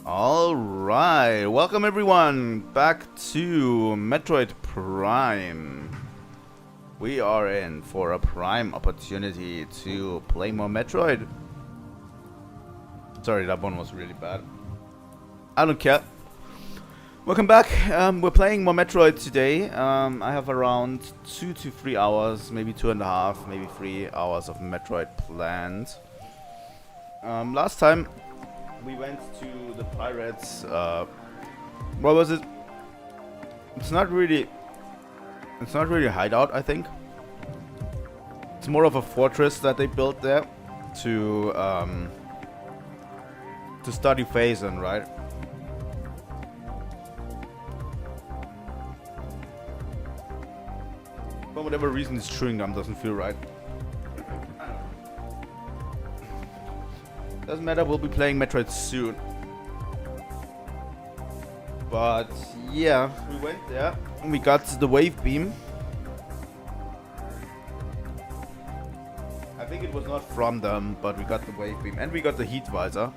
Alright, welcome everyone back to Metroid Prime. We are in for a prime opportunity to play more Metroid. Sorry, that one was really bad. I don't care. Welcome back. We're playing more Metroid today. I have around 2 to 3 hours, maybe 2.5, maybe 3 hours of Metroid planned. Last time we went to the pirates. What was it? It's not really a hideout, I think. It's more of a fortress that they built there to study Phazon, right? For whatever reason, this chewing gum doesn't feel right. Doesn't matter, we'll be playing Metroid soon. But yeah, we went there and we got the wave beam. I think it was not from them, but we got the wave beam and we got the heat visor,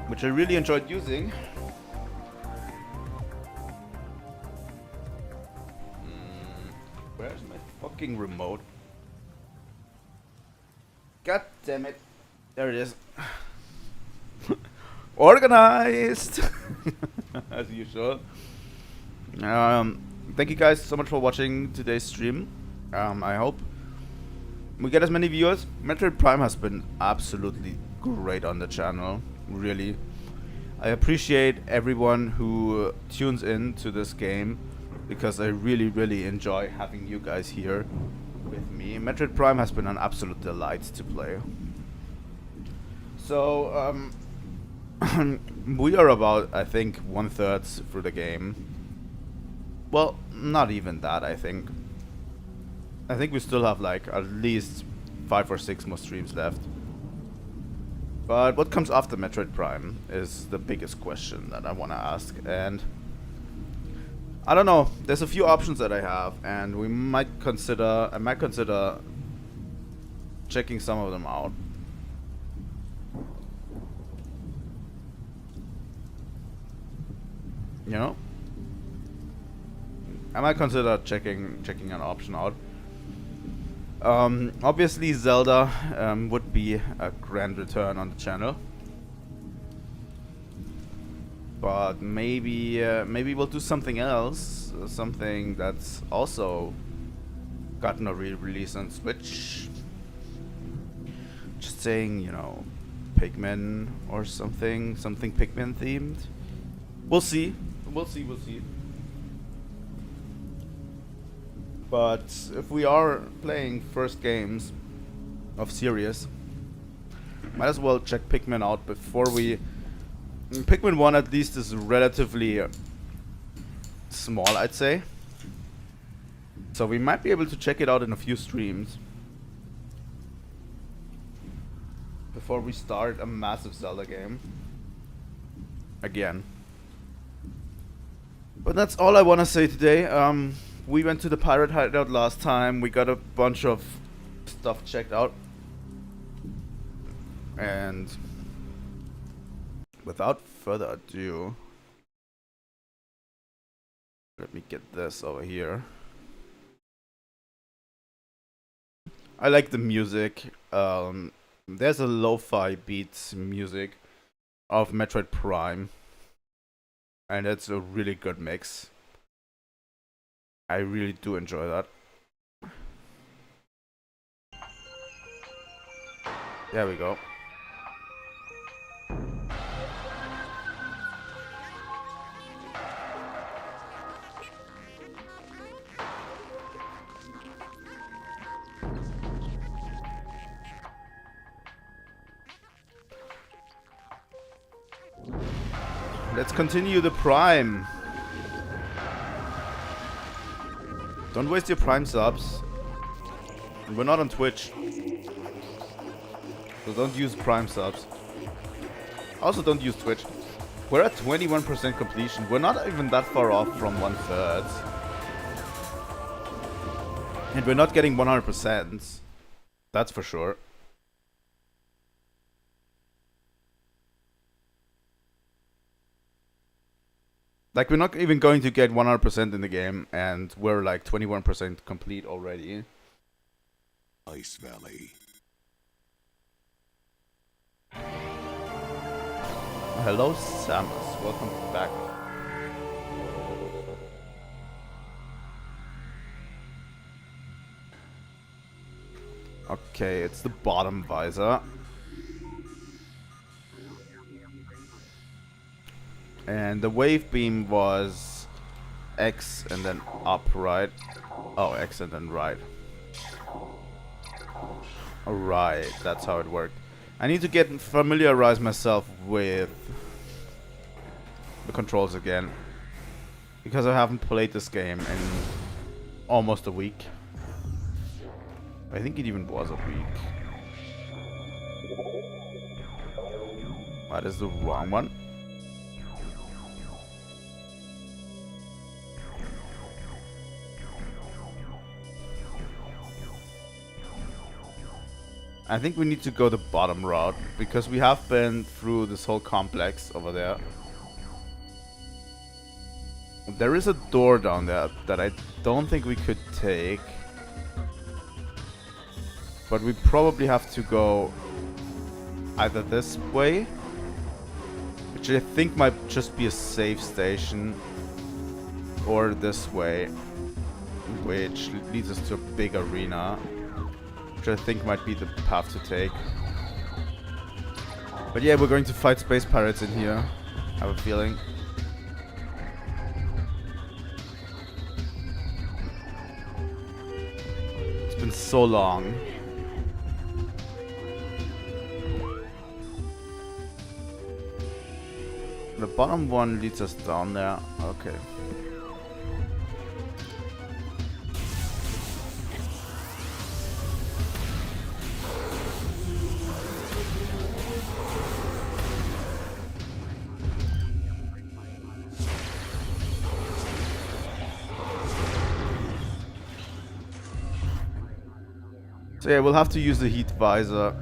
which I really enjoyed using. Where's my fucking remote? God damn it. There it is. Organized! As usual. Thank you guys so much for watching today's stream. I hope we get as many viewers. Metroid Prime has been absolutely great on the channel. Really. I appreciate everyone who tunes in to this game, because I really enjoy having you guys here with me. Metroid Prime has been an absolute delight to play. So, we are about, I think, 1/3 through the game. Well, not even that, I think. I think we still have like at least 5 or 6 more streams left. But what comes after Metroid Prime is the biggest question that I want to ask, and I don't know. There's a few options that I have, and I might consider checking some of them out. You know, I might consider checking an option out. Obviously, Zelda would be a grand return on the channel. But maybe we'll do something else, something that's also gotten a re-release on Switch. Just saying, you know, Pikmin or something Pikmin themed. We'll see. We'll see. But if we are playing first games of series, might as well check Pikmin out before we. Pikmin 1 at least is relatively small, I'd say. So we might be able to check it out in a few streams before we start a massive Zelda game again. But that's all I want to say today. We went to the pirate hideout last time. We got a bunch of stuff checked out. And without further ado, let me get this over here. I like the music. There's a lo-fi beats music of Metroid Prime, and it's a really good mix. I really do enjoy that. There we go. Let's continue the Prime. Don't waste your Prime subs. We're not on Twitch, so don't use Prime subs. Also, don't use Twitch. We're at 21% completion. We're not even that far off from 1/3. And we're not getting 100%. That's for sure. Like, we're not even going to get 100% in the game, and we're like 21% complete already. Ice Valley. Hello, Samus. Welcome back. Okay, it's the bottom visor. And the wave beam was X and then up, right? Oh, X and then right. Alright, that's how it worked. I need to get familiarize myself with the controls again, because I haven't played this game in almost a week. I think it even was a week. That is the wrong one. I think we need to go the bottom route, because we have been through this whole complex over there. There is a door down there that I don't think we could take. But we probably have to go either this way, which I think might just be a save station, or this way, which leads us to a big arena, which I think might be the path to take. But yeah, we're going to fight space pirates in here, I have a feeling. It's been so long. The bottom one leads us down there. Okay. So yeah, we'll have to use the heat visor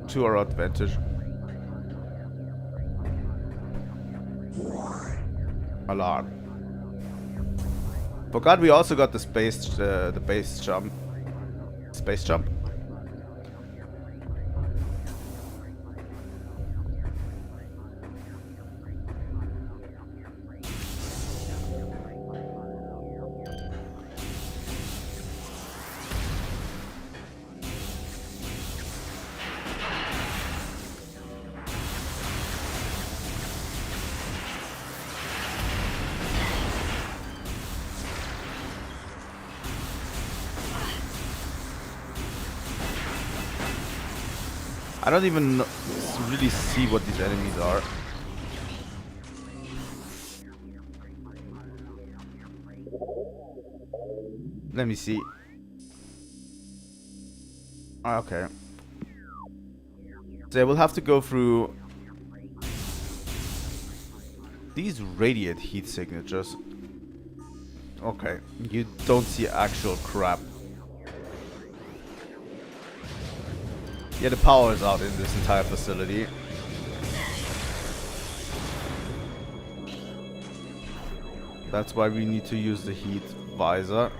to our advantage. Alarm. Forgot we also got the base jump. Space jump. I don't even really see what these enemies are. Let me see. Okay. So we'll have to go through these radiant heat signatures. Okay, you don't see actual crap. Yeah, the power is out in this entire facility. That's why we need to use the heat visor.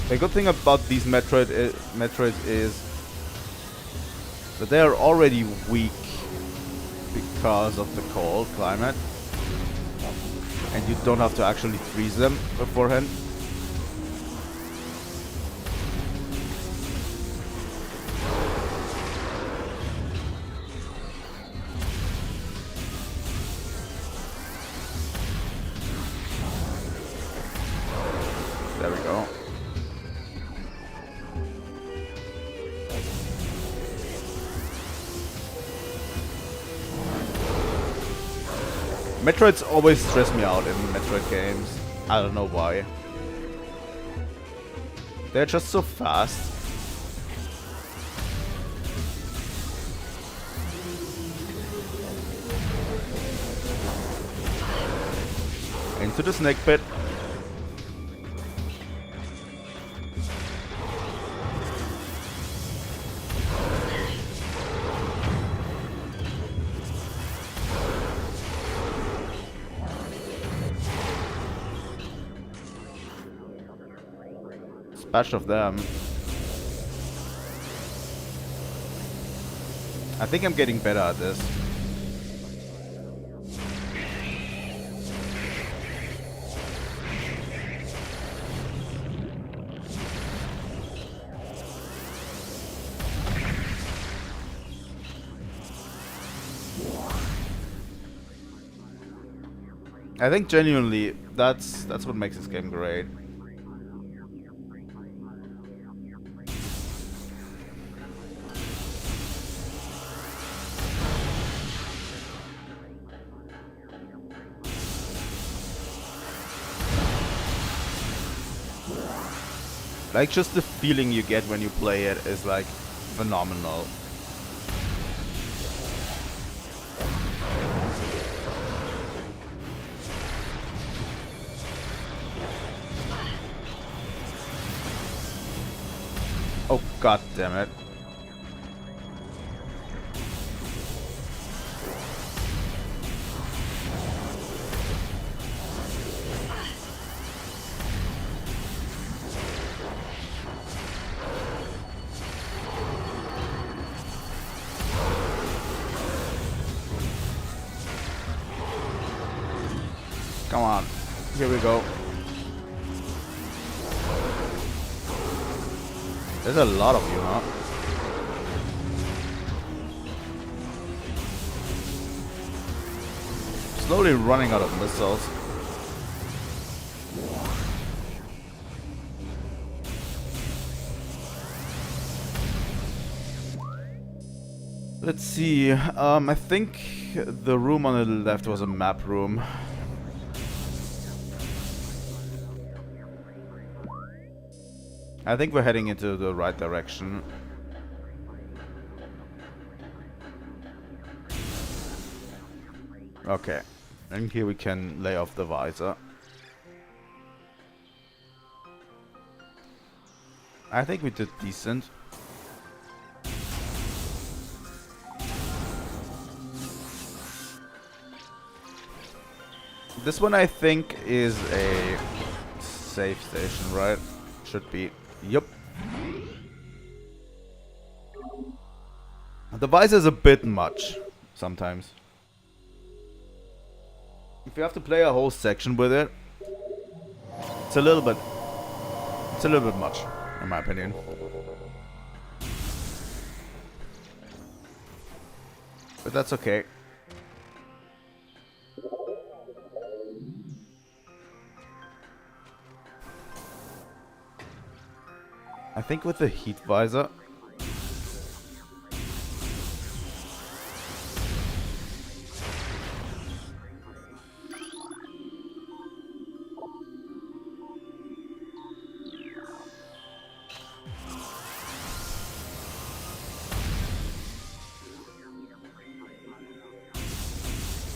The good thing about these Metroids is that they are already weak because of the cold climate, and you don't have to actually freeze them beforehand. There we go. Metroids always stress me out in Metroid games. I don't know why. They're just so fast. And into the snake pit. Batch of them. I think I'm getting better at this. I think genuinely that's what makes this game great. Like, just the feeling you get when you play it is, like, phenomenal. Oh, god damn it. Come on. Here we go. There's a lot of you, huh? Slowly running out of missiles. Let's see. I think the room on the left was a map room. I think we're heading into the right direction. Okay. And here we can lay off the visor. I think we did decent. This one I think is a safe station, right? Should be. Yup. The visor is a bit much sometimes. If you have to play a whole section with it, it's a little bit much, in my opinion. But that's okay. I think with the heat visor,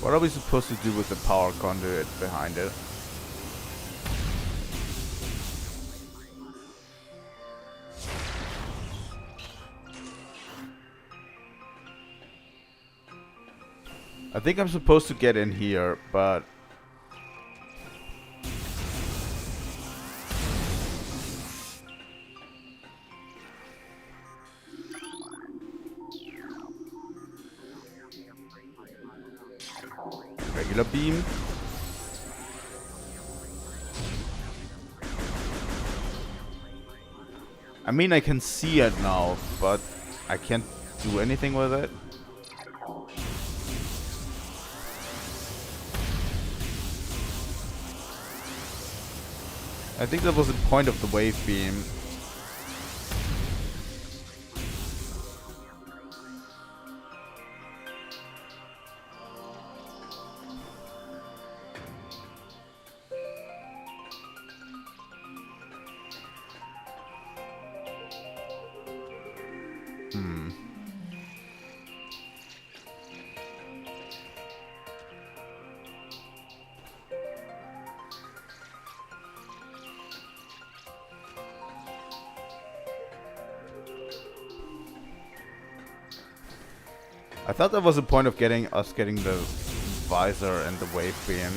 what are we supposed to do with the power conduit behind it? I think I'm supposed to get in here, but regular beam. I mean, I can see it now, but I can't do anything with it. I think that was the point of the wave beam. I thought that was the point of getting the visor and the wave beam.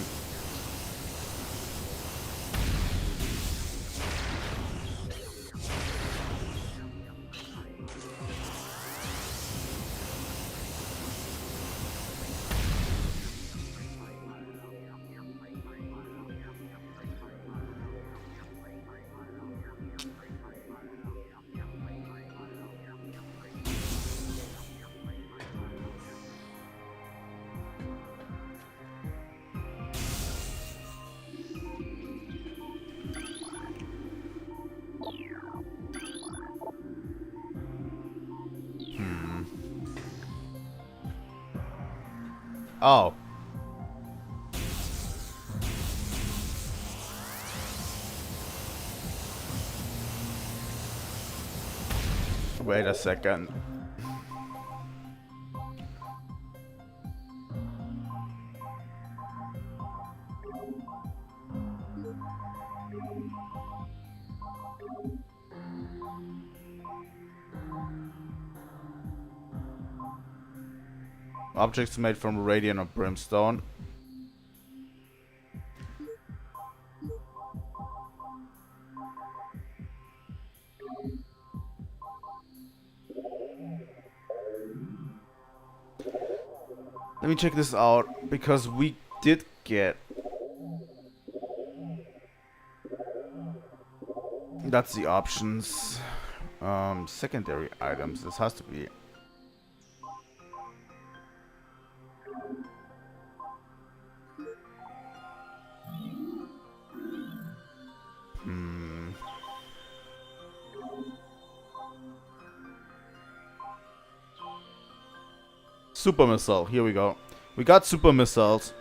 Oh. Wait a second. Objects made from radiant or brimstone. Let me check this out, because we did get... That's the options. Secondary items, this has to be... Super missile, here we go. We got super missiles.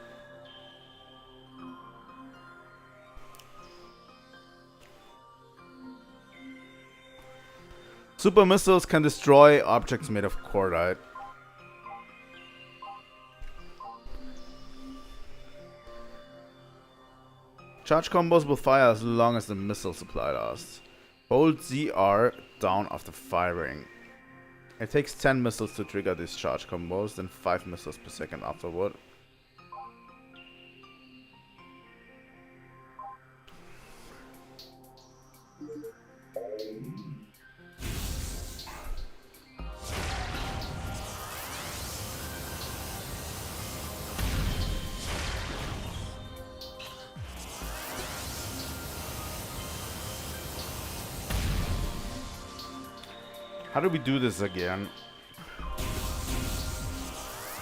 Super missiles can destroy objects made of cordite. Charge combos will fire as long as the missile supply lasts. Hold ZR down after firing. It takes 10 missiles to trigger these charge combos, then 5 missiles per second afterward. How do we do this again?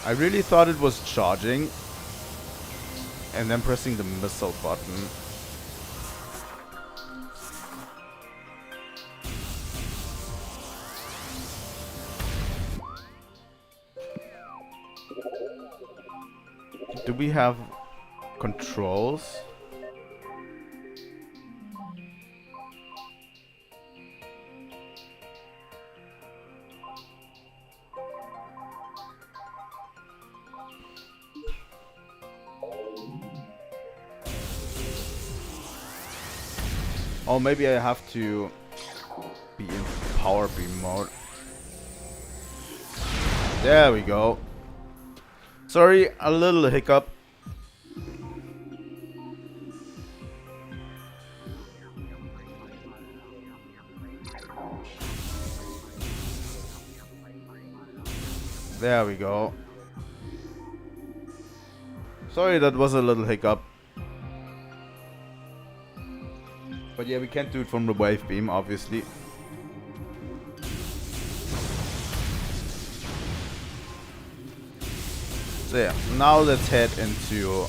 I really thought it was charging and then pressing the missile button. Do we have controls? Oh, maybe I have to be in power beam mode. There we go. Sorry, a little hiccup. There we go. Sorry, that was a little hiccup. But yeah, we can't do it from the wave beam, obviously. So yeah, now let's head into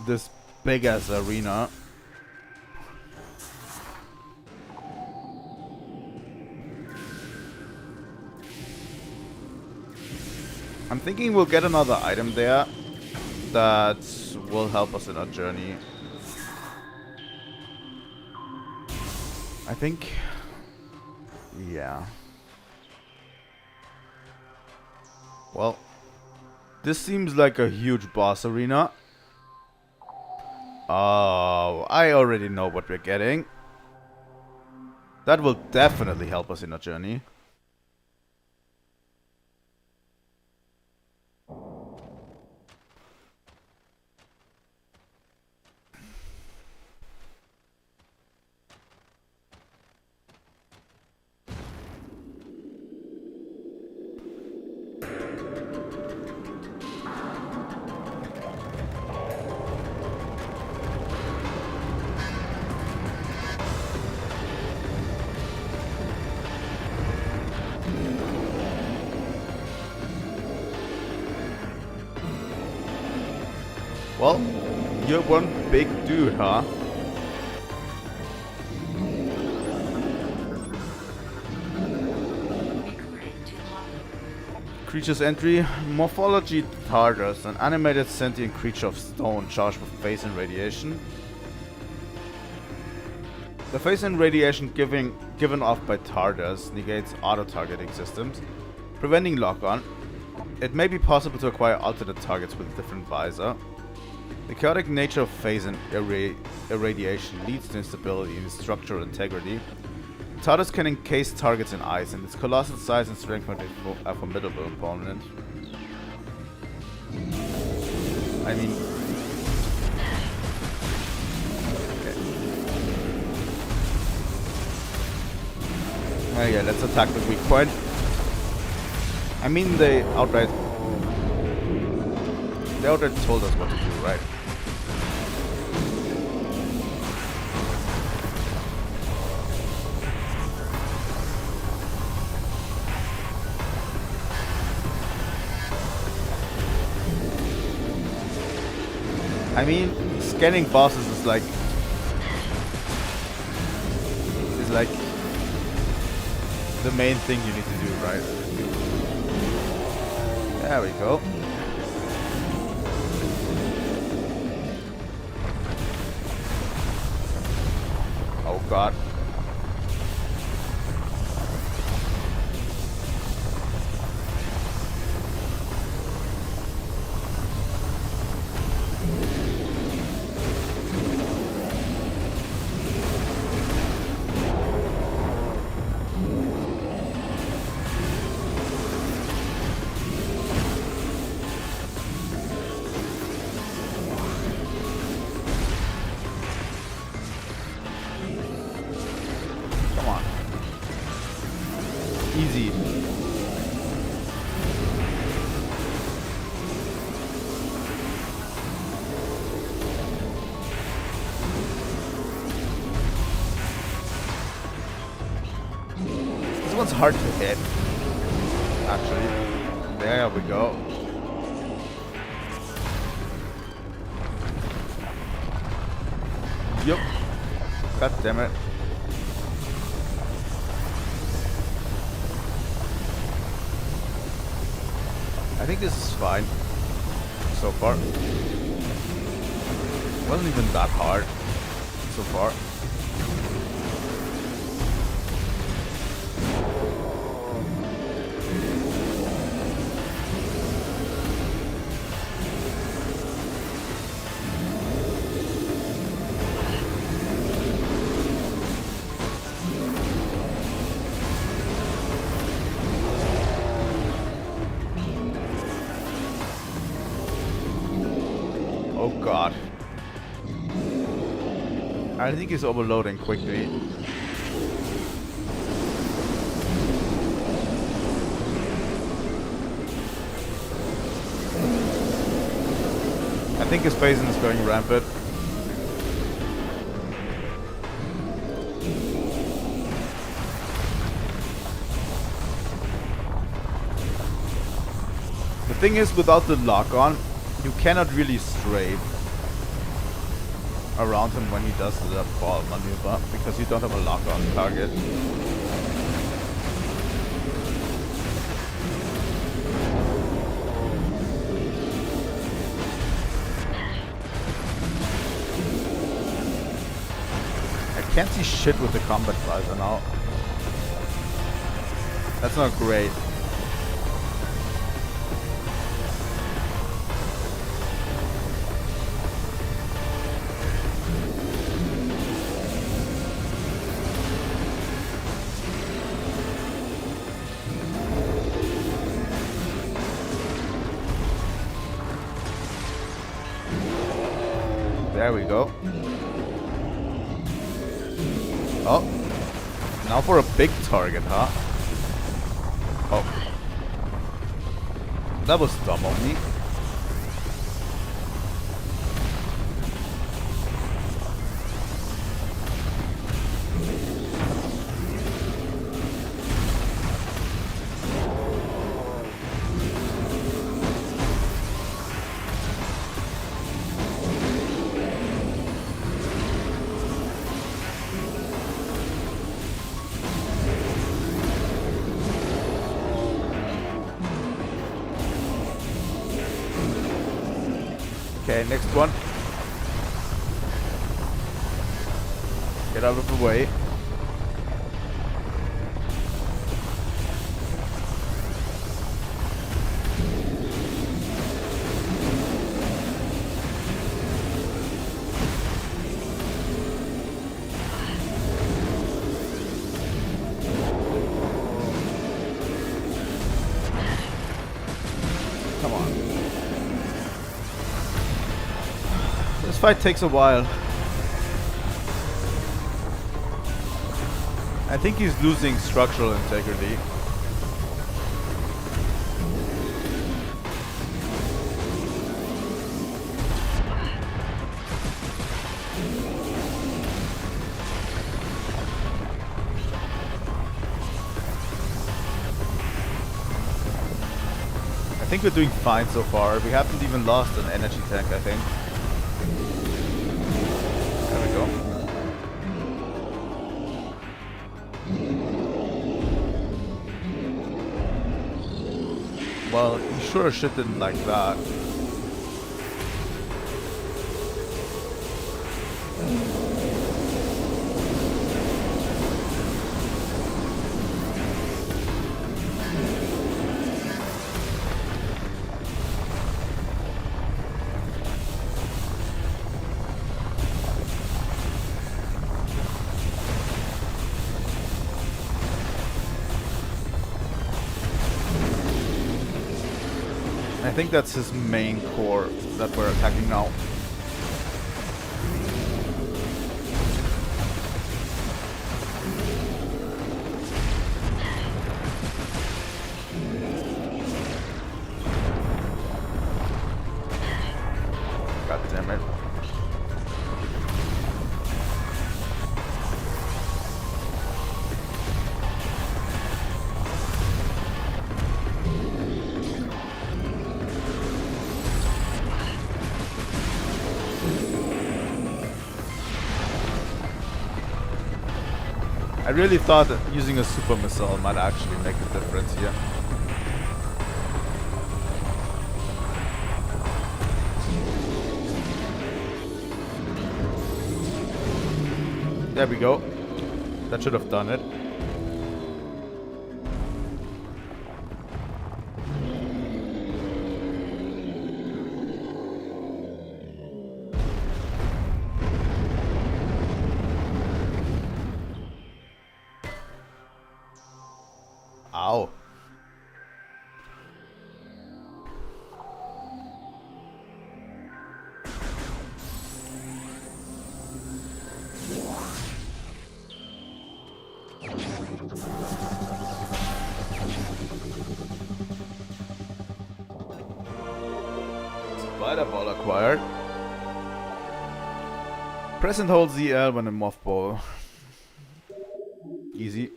this big ass arena. I'm thinking we'll get another item there that will help us in our journey. I think, yeah. Well, this seems like a huge boss arena. Oh, I already know what we're getting. That will definitely help us in our journey. Well, you're one big dude, huh? Creature's entry: Morphology Tartarus, an animated sentient creature of stone charged with phase and radiation. The phase and radiation given off by Tartarus negates auto-targeting systems, preventing lock-on. It may be possible to acquire alternate targets with a different visor. The chaotic nature of phase and irradiation leads to instability in structural integrity. Tartarus can encase targets in ice, and its colossal size and strength make it a formidable opponent. I mean... Oh yeah, let's attack the weak point. I mean, they outright told us what to do, right? I mean, scanning bosses is like the main thing you need to do, right? There we go. Oh god. Easy. This one's hard to hit, actually. There we go. Yup. God damn it. I think this is fine so far. It wasn't even that hard so far. Oh god. I think he's overloading quickly. I think his phasing is going rampant. The thing is, without the lock-on, you cannot really strafe around him when he does the ball maneuver because you don't have a lock-on target. I can't see shit with the combat visor now. That's not great. There we go. Oh. Now for a big target, huh? Oh. That was dumb of me. Okay, next one. Get out of the way. Come on. This fight takes a while. I think he's losing structural integrity. I think we're doing fine so far. We haven't even lost an energy tank, I think. There we go. Well, he sure as shit didn't like that. I think that's his main core that we're attacking now. God damn it. I really thought that using a super missile might actually make a difference here. There we go. That should have done it. Ow. Spider ball acquired. Press and hold ZL when in mothball. Easy.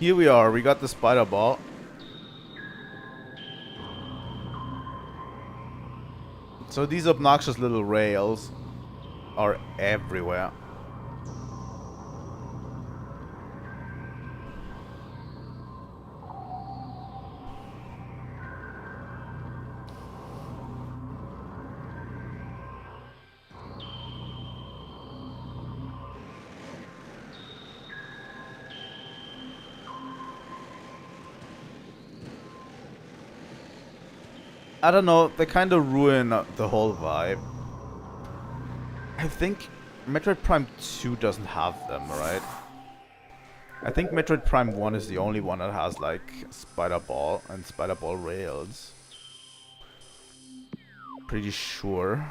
Here we are, we got the spider ball. So these obnoxious little rails are everywhere. I don't know, they kind of ruin the whole vibe. I think Metroid Prime 2 doesn't have them, right? I think Metroid Prime 1 is the only one that has like Spider Ball and Spider Ball rails. Pretty sure.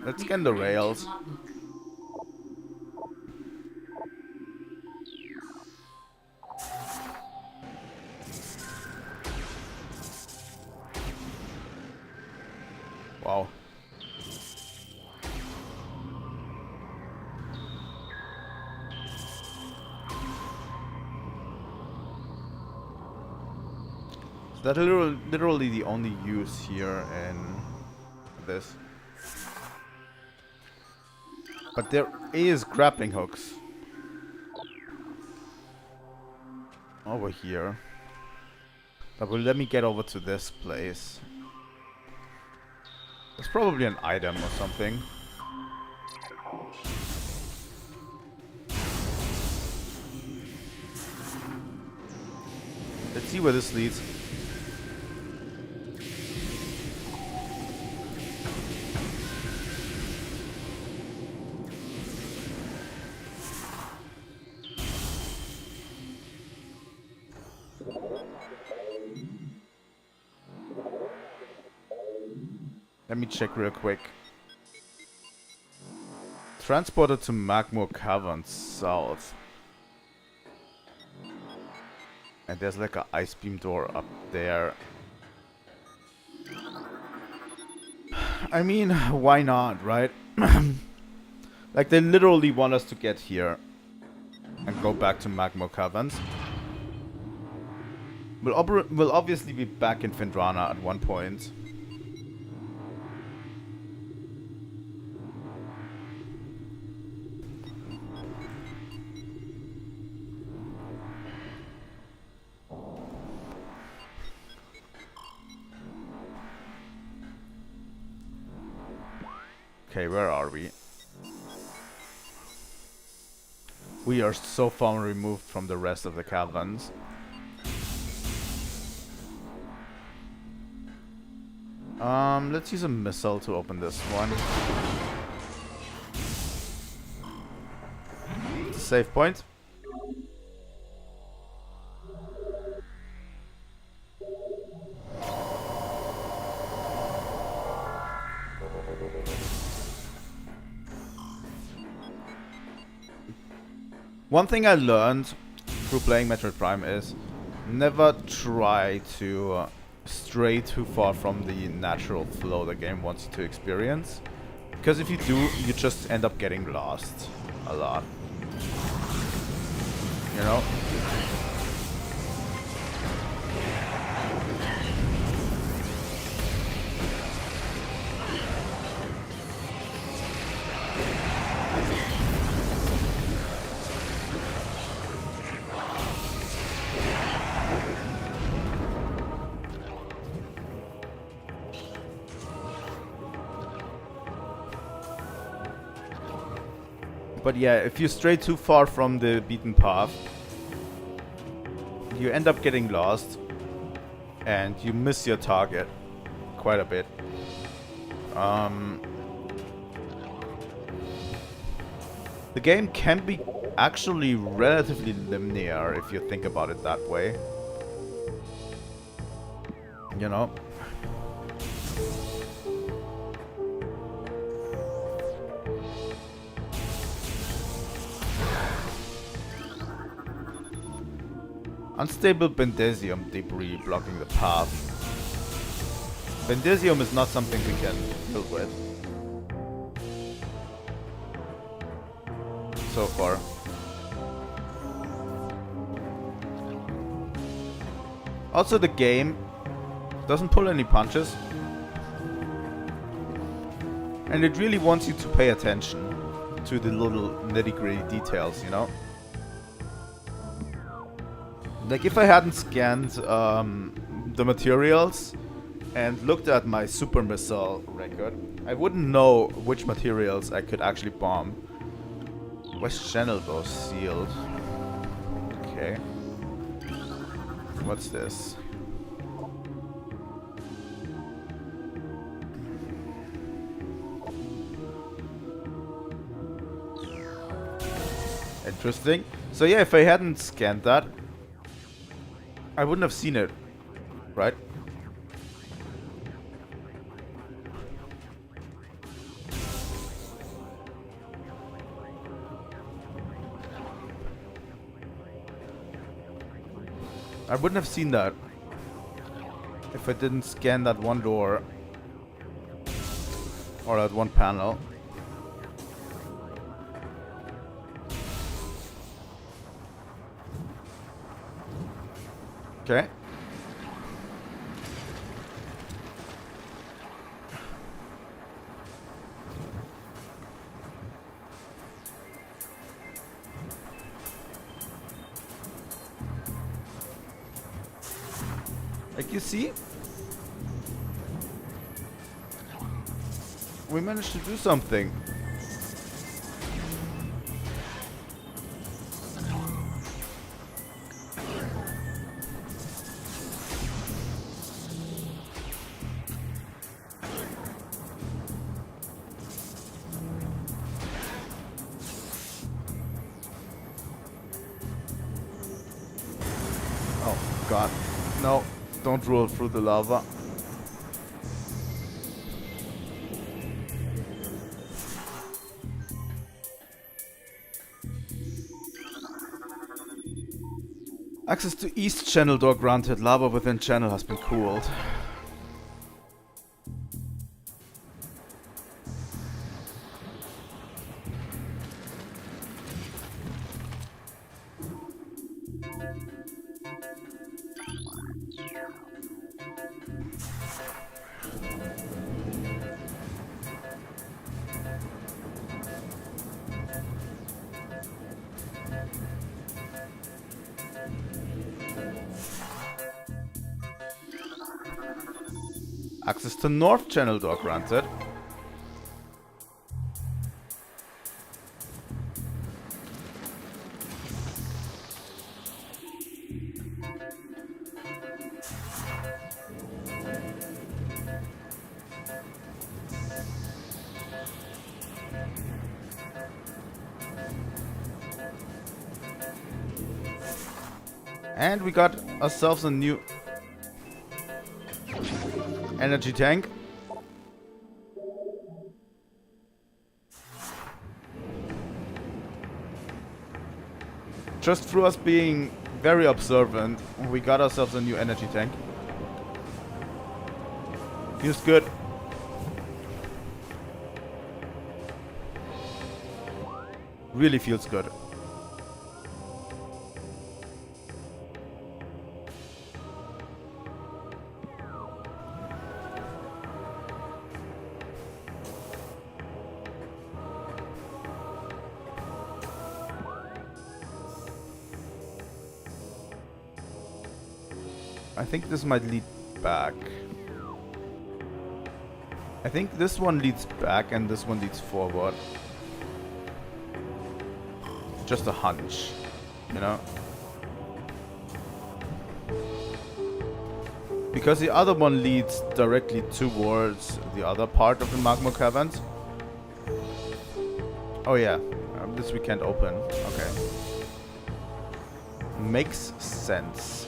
Let's scan the rails. Wow. So that's literally the only use here in this. But there is grappling hooks over here that will let me get over to this place. It's probably an item or something. Let's see where this leads. Let me check real quick. Transported to Magmoor Cavern South. And there's like an ice beam door up there. I mean, why not, right? Like, they literally want us to get here and go back to Magmoor Caverns. We'll obviously be back in Phendrana at one point. Okay, where are we? We are so far removed from the rest of the caverns. Let's use a missile to open this one. It's a save point. One thing I learned through playing Metroid Prime is never try to stray too far from the natural flow the game wants you to experience. Because if you do, you just end up getting lost a lot. You know? But yeah, if you stray too far from the beaten path, you end up getting lost and you miss your target quite a bit. The game can be actually relatively linear if you think about it that way. You know? Unstable Bendesium debris blocking the path. Bendesium is not something we can deal with. So far. Also, the game doesn't pull any punches. And it really wants you to pay attention to the little nitty-gritty details, you know? Like, if I hadn't scanned the materials and looked at my super missile record, I wouldn't know which materials I could actually bomb. West Channel bow sealed. Okay. What's this? Interesting. So yeah, if I hadn't scanned that, I wouldn't have seen it, right? I wouldn't have seen that if I didn't scan that one door Or at one panel. Okay. Like you see, we managed to do something. Oh god, no, don't roll through the lava. Access to East Channel door granted. Lava within channel has been cooled. Access to North Channel door granted. And we got ourselves a new energy tank. Just through us being very observant, we got ourselves a new energy tank. Feels good. Really feels good. I think this might lead back. I think this one leads back and this one leads forward. Just a hunch, you know? Because the other one leads directly towards the other part of the magma caverns. Oh yeah, this we can't open. Okay. Makes sense.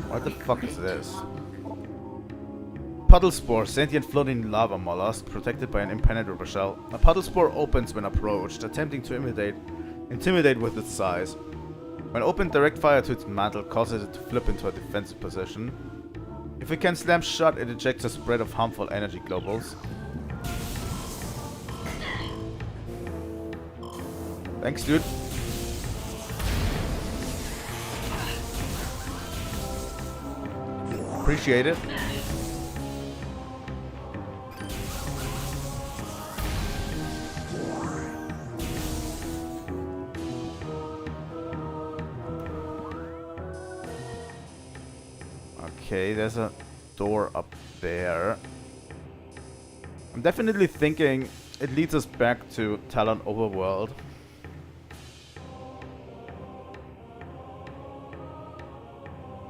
What the fuck is this? Puddle Spore, sentient floating lava mollusk protected by an impenetrable shell. A puddle spore opens when approached, attempting to intimidate with its size. When opened, direct fire to its mantle causes it to flip into a defensive position. If it can slam shut, it ejects a spread of harmful energy globals. Thanks, dude. Appreciate it. Okay, there's a door up there. I'm definitely thinking it leads us back to Tallon Overworld.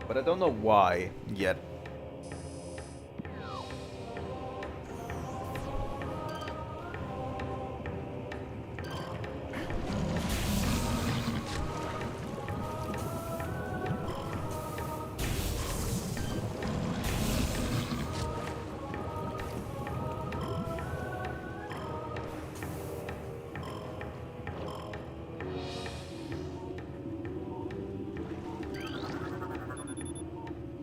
But I don't know why yet.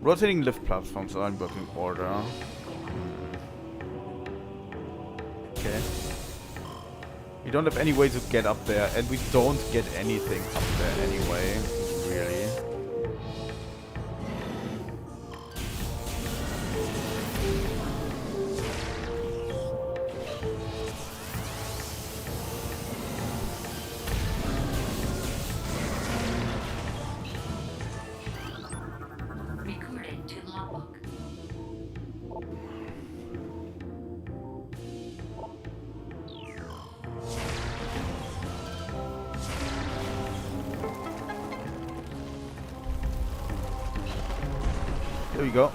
Rotating lift platforms are in working order. Okay. We don't have any way to get up there, and we don't get anything up there anyway, really. Recording to logbook. Here we go.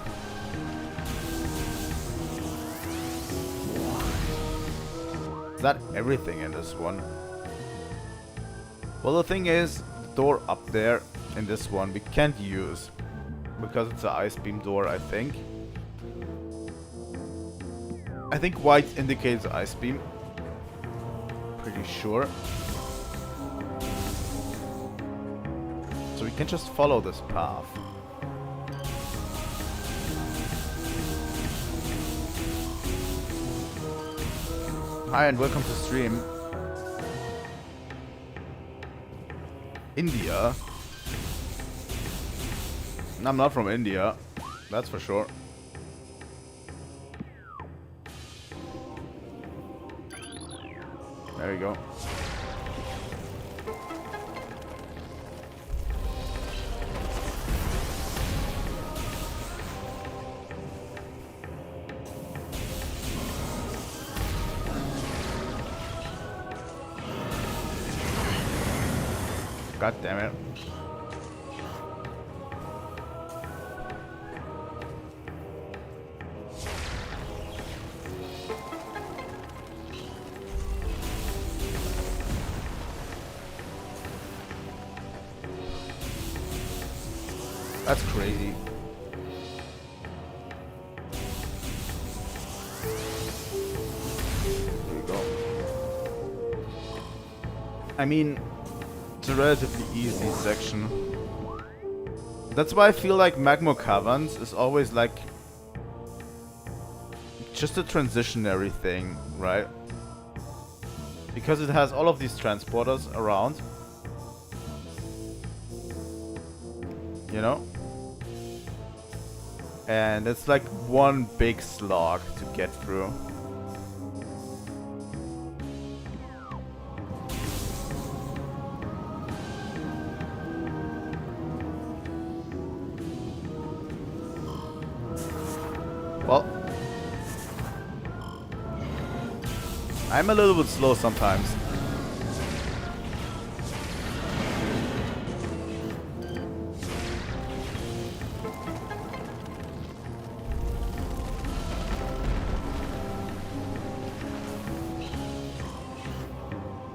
Is that everything in this one? Well, the thing is, the door up there in this one we can't use because it's an ice beam door, I think. I think white indicates ice beam. Pretty sure. So we can just follow this path. Hi and welcome to stream. India? I'm not from India, that's for sure. There we go. God damn it. That's crazy. There you go. I mean, it's a relatively easy section. That's why I feel like Magma Caverns is always like just a transitionary thing, right? Because it has all of these transporters around. You know? And it's like one big slog to get through. Well, I'm a little bit slow sometimes.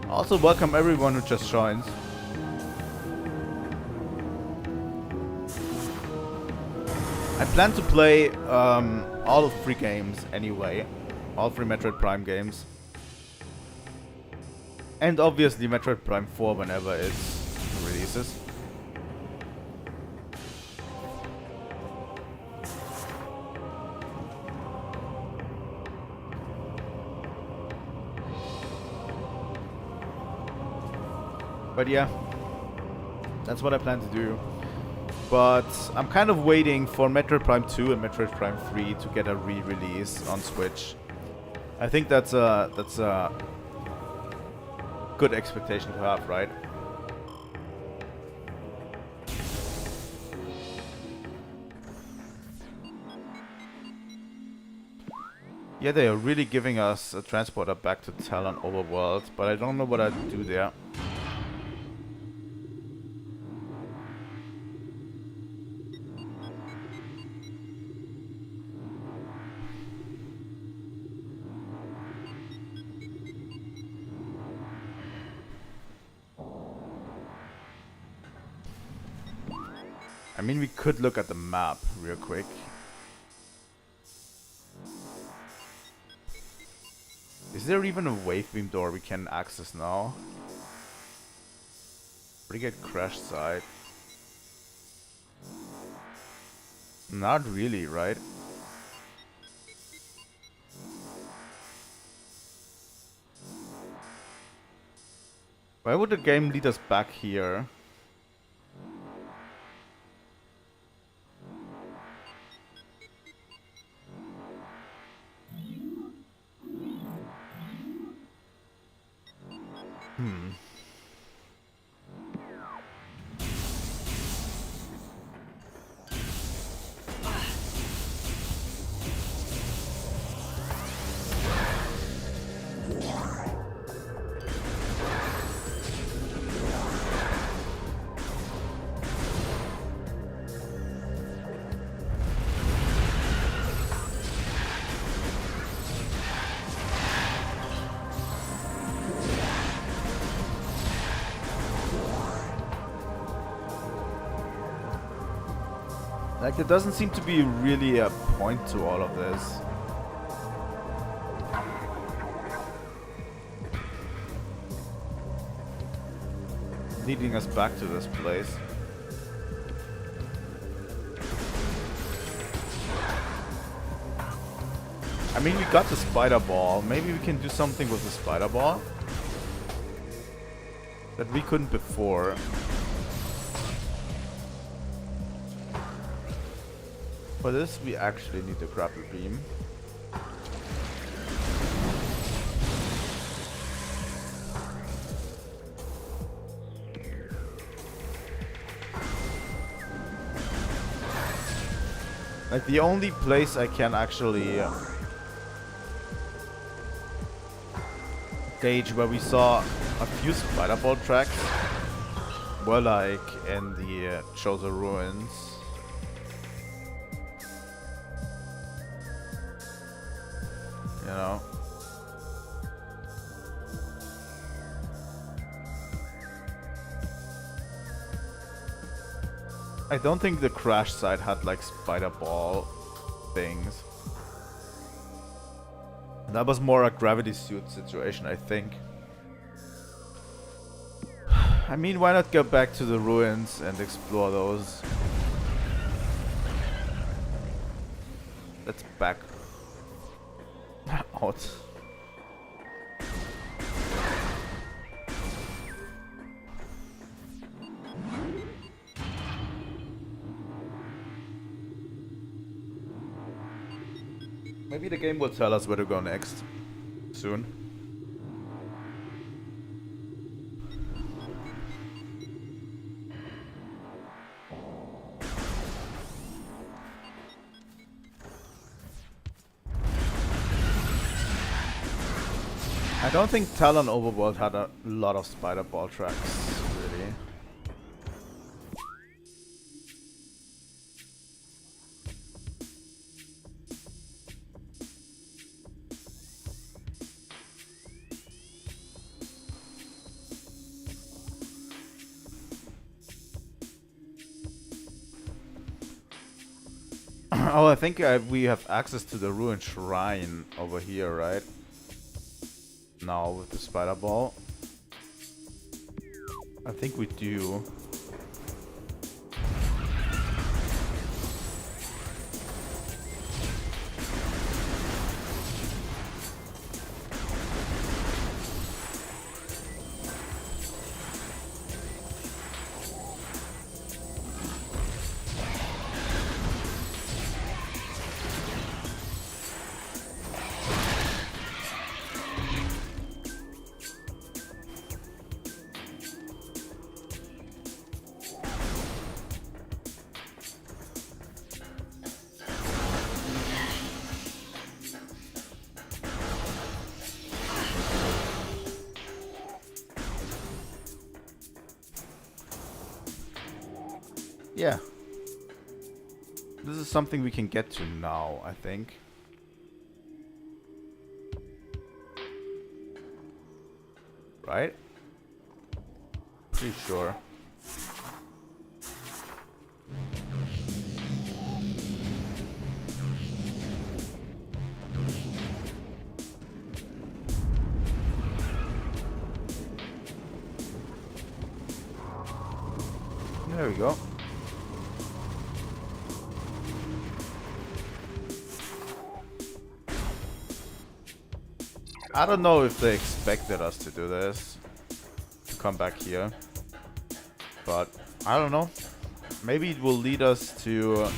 Also, welcome everyone who just joins. I plan to play all 3 games anyway. All 3 Metroid Prime games. And obviously Metroid Prime 4 whenever it releases. But yeah, that's what I plan to do. But I'm kind of waiting for Metroid Prime 2 and Metroid Prime 3 to get a re-release on Switch. I think that's a good expectation to have, right? Yeah, they are really giving us a transporter back to Tallon Overworld, but I don't know what I'd do there. I mean, we could look at the map real quick. Is there even a wave beam door we can access now? Brigade crash site. Not really, right? Why would the game lead us back here? Like, there doesn't seem to be really a point to all of this. Leading us back to this place. I mean, we got the spider ball. Maybe we can do something with the spider ball that we couldn't before. For this, we actually need the grapple beam. Like, the only place I can actually gauge where we saw a few spider ball tracks were like in the Chozo ruins. You know. I don't think the crash site had like spider ball things. That was more a gravity suit situation, I think. I mean, why not go back to the ruins and explore those? Let's back out. Maybe the game will tell us where to go next soon. I don't think Tallon Overworld had a lot of spider ball tracks, really. Oh, I think we have access to the ruined shrine over here, right? Now with the spider ball. I think we do. Yeah. This is something we can get to now, I think. Right? Pretty sure. There we go. I don't know if they expected us to do this. To come back here. But, I don't know. Maybe it will lead us to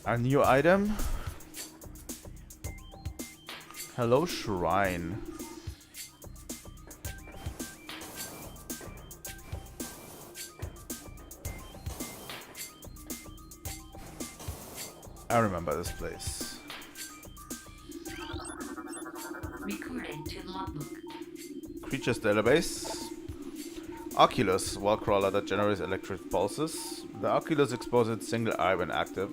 a new item. Hello, Shrine. I remember this place. Recording to logbook. Creatures database. Oculus, wall crawler that generates electric pulses. The Oculus exposes single eye when active.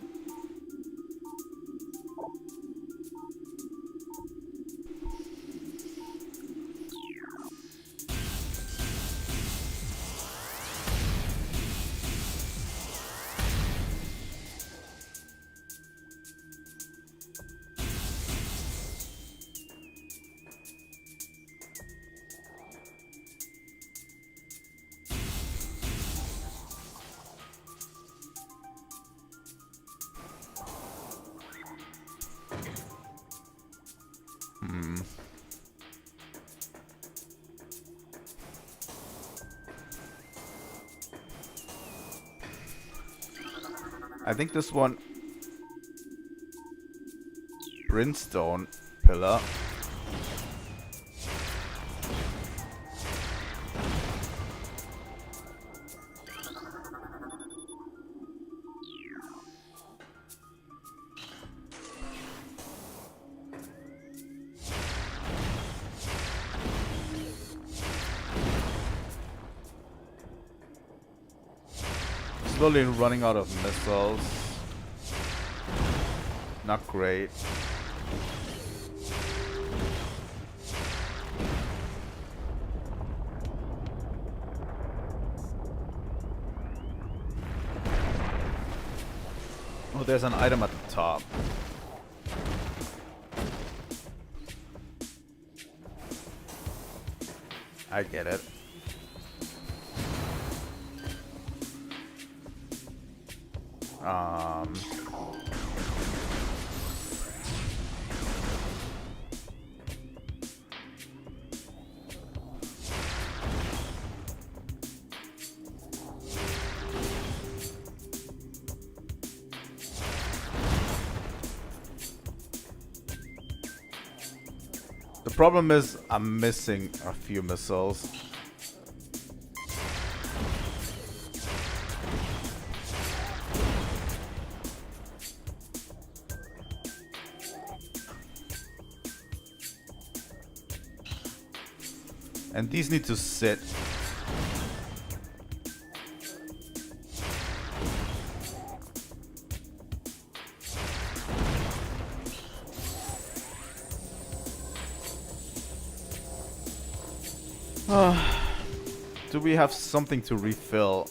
I think this one... Brimstone pillar. Slowly running out of missiles. Not great. Oh, there's an item at the top. I get it. The problem is I'm missing a few missiles. And these need to sit. Do we have something to refill?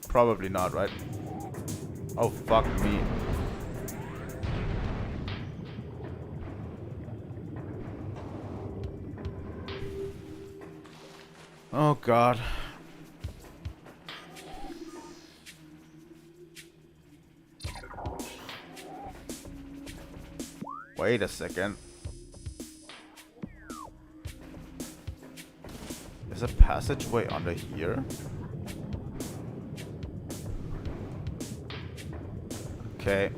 Probably not, right? Oh, fuck me. Oh god. Wait a second. There's a passageway under here. Okay.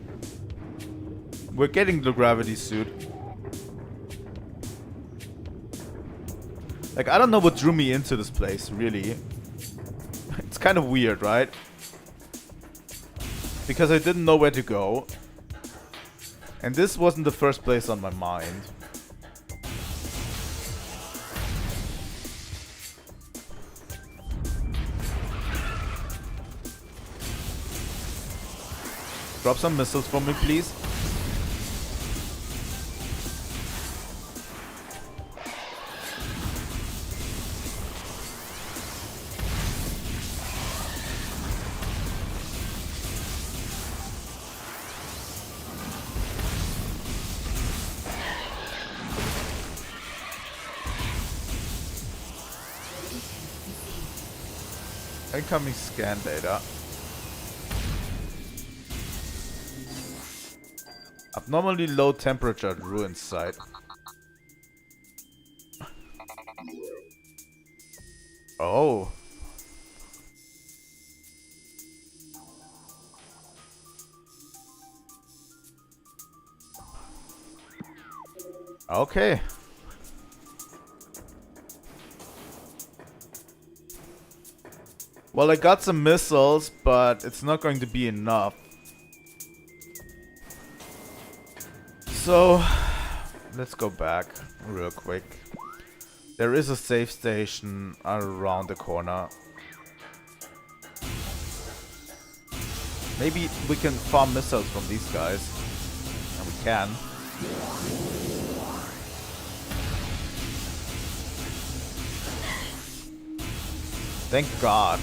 We're getting the gravity suit. Like, I don't know what drew me into this place, really. It's kind of weird, right? Because I didn't know where to go. And this wasn't the first place on my mind. Drop some missiles for me, please. Incoming scan data. Abnormally low temperature at ruin site. Oh. Okay. Well, I got some missiles, but it's not going to be enough. So, let's go back real quick. There is a safe station around the corner. Maybe we can farm missiles from these guys. And we can. Thank God.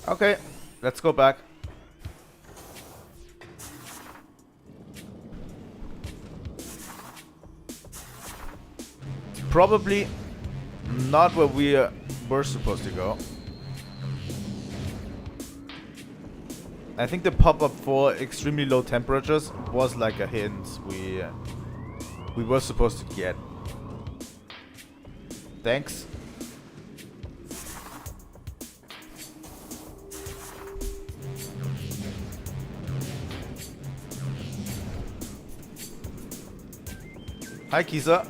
Okay, let's go back. Probably not where we were supposed to go. I think the pop-up for extremely low temperatures was like a hint we were supposed to get. Thanks. Hi, Kisa.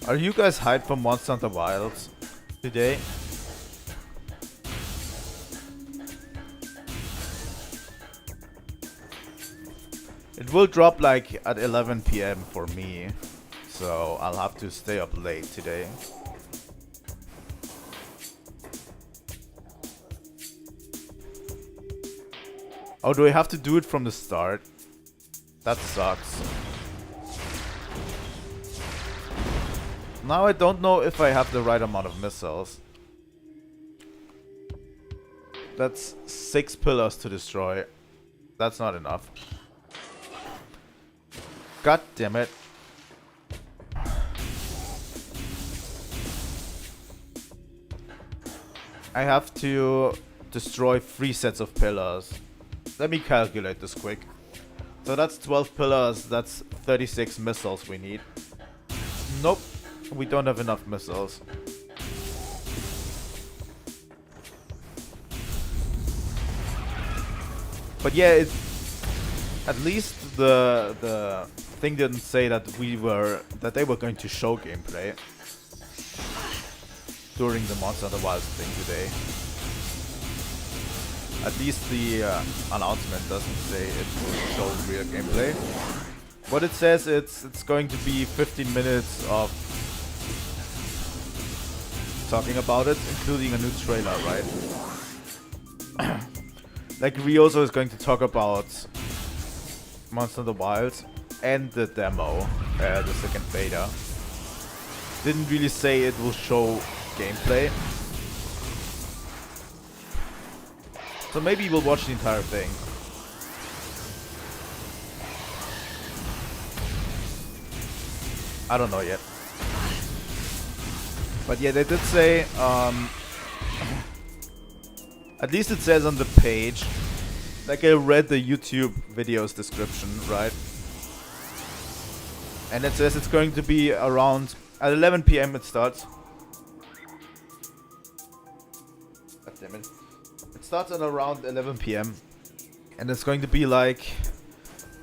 Are you guys hyped for Monster Hunter Wilds today? It will drop like at 11 PM for me, so I'll have to stay up late today. Oh, do I have to do it from the start? That sucks. Now I don't know if I have the right amount of missiles. That's 6 pillars to destroy. That's not enough. God damn it. I have to destroy 3 sets of pillars. Let me calculate this quick. So that's 12 pillars, that's 36 missiles we need. Nope, we don't have enough missiles. But yeah, at least the thing didn't say that they were going to show gameplay during the Monster Hunter Wilds thing today. At least the announcement doesn't say it will show real gameplay. What it says, it's going to be 15 minutes of talking about it, including a new trailer, right? Like Ryozo is going to talk about Monster Hunter Wilds and the demo, the second beta. Didn't really say it will show gameplay. So maybe we'll watch the entire thing. I don't know yet. But yeah, they did say, at least it says on the page, like I read the YouTube video's description, right? And it says it's going to be around, at 11 PM it starts. God damn it. It starts at around 11 PM. And it's going to be like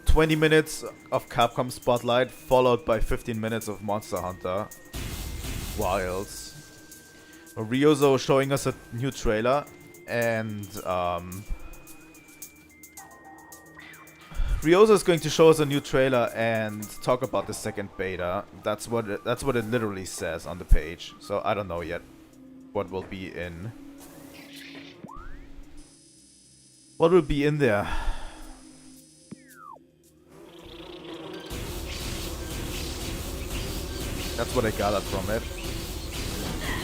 20 minutes of Capcom Spotlight, followed by 15 minutes of Monster Hunter Wilds. Ryozo showing us a new trailer, and Ryozo is going to show us a new trailer and talk about the second beta. That's what it literally says on the page. So I don't know yet what will be in. What will be in there? That's what I gathered from it.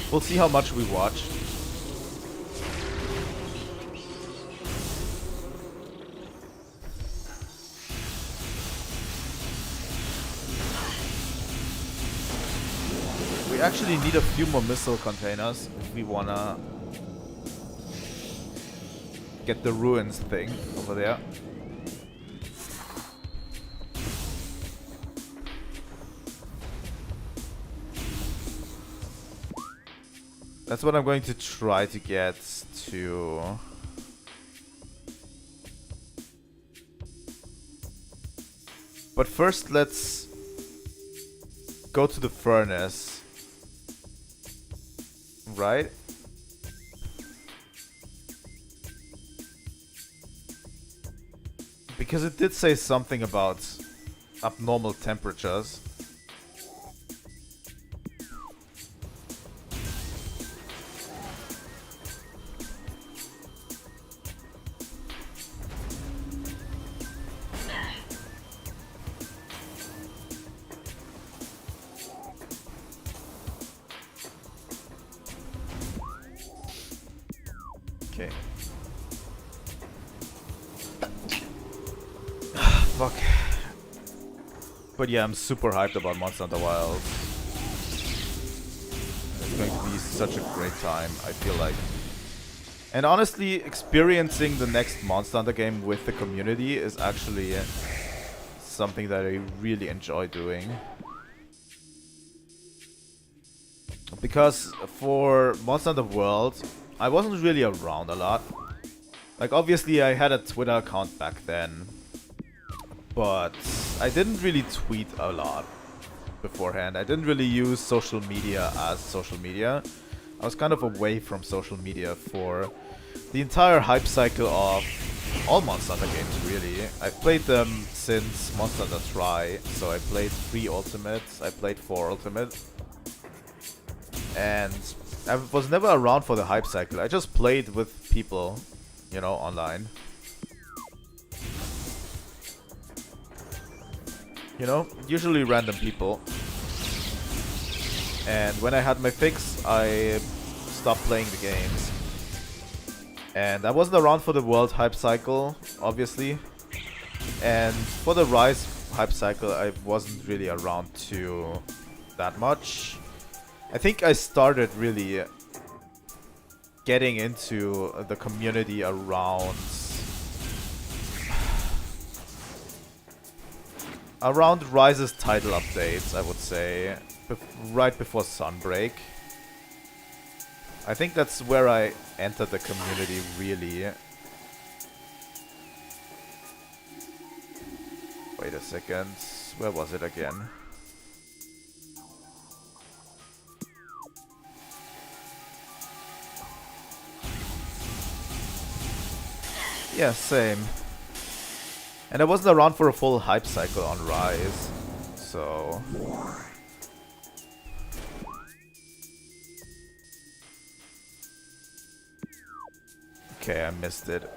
We'll see how much we watch. We actually need a few more missile containers if we wanna get the ruins thing over there. That's what I'm going to try to get to. But first, let's go to the furnace. Right? Because it did say something about abnormal temperatures. Okay. Fuck. But yeah, I'm super hyped about Monster Hunter Wilds. It's going to be such a great time, I feel like. And honestly, experiencing the next Monster Hunter game with the community is actually something that I really enjoy doing. Because for Monster Hunter World, I wasn't really around a lot. Like, obviously I had a Twitter account back then, but I didn't really tweet a lot beforehand. I didn't really use social media as social media. I was kind of away from social media for the entire hype cycle of all Monster Hunter games, really. I've played them since Monster Hunter Tri, so I played 3 Ultimates, I played 4 Ultimate, and I was never around for the hype cycle. I just played with people, you know, online. You know, usually random people. And when I had my fix, I stopped playing the games. And I wasn't around for the World hype cycle, obviously. And for the Rise hype cycle, I wasn't really around to that much. I think I started really getting into the community around Rise's title updates, I would say, right before Sunbreak. I think that's where I entered the community, really. Wait a second, where was it again? Yeah, same. And I wasn't around for a full hype cycle on Rise, so... Okay, I missed it.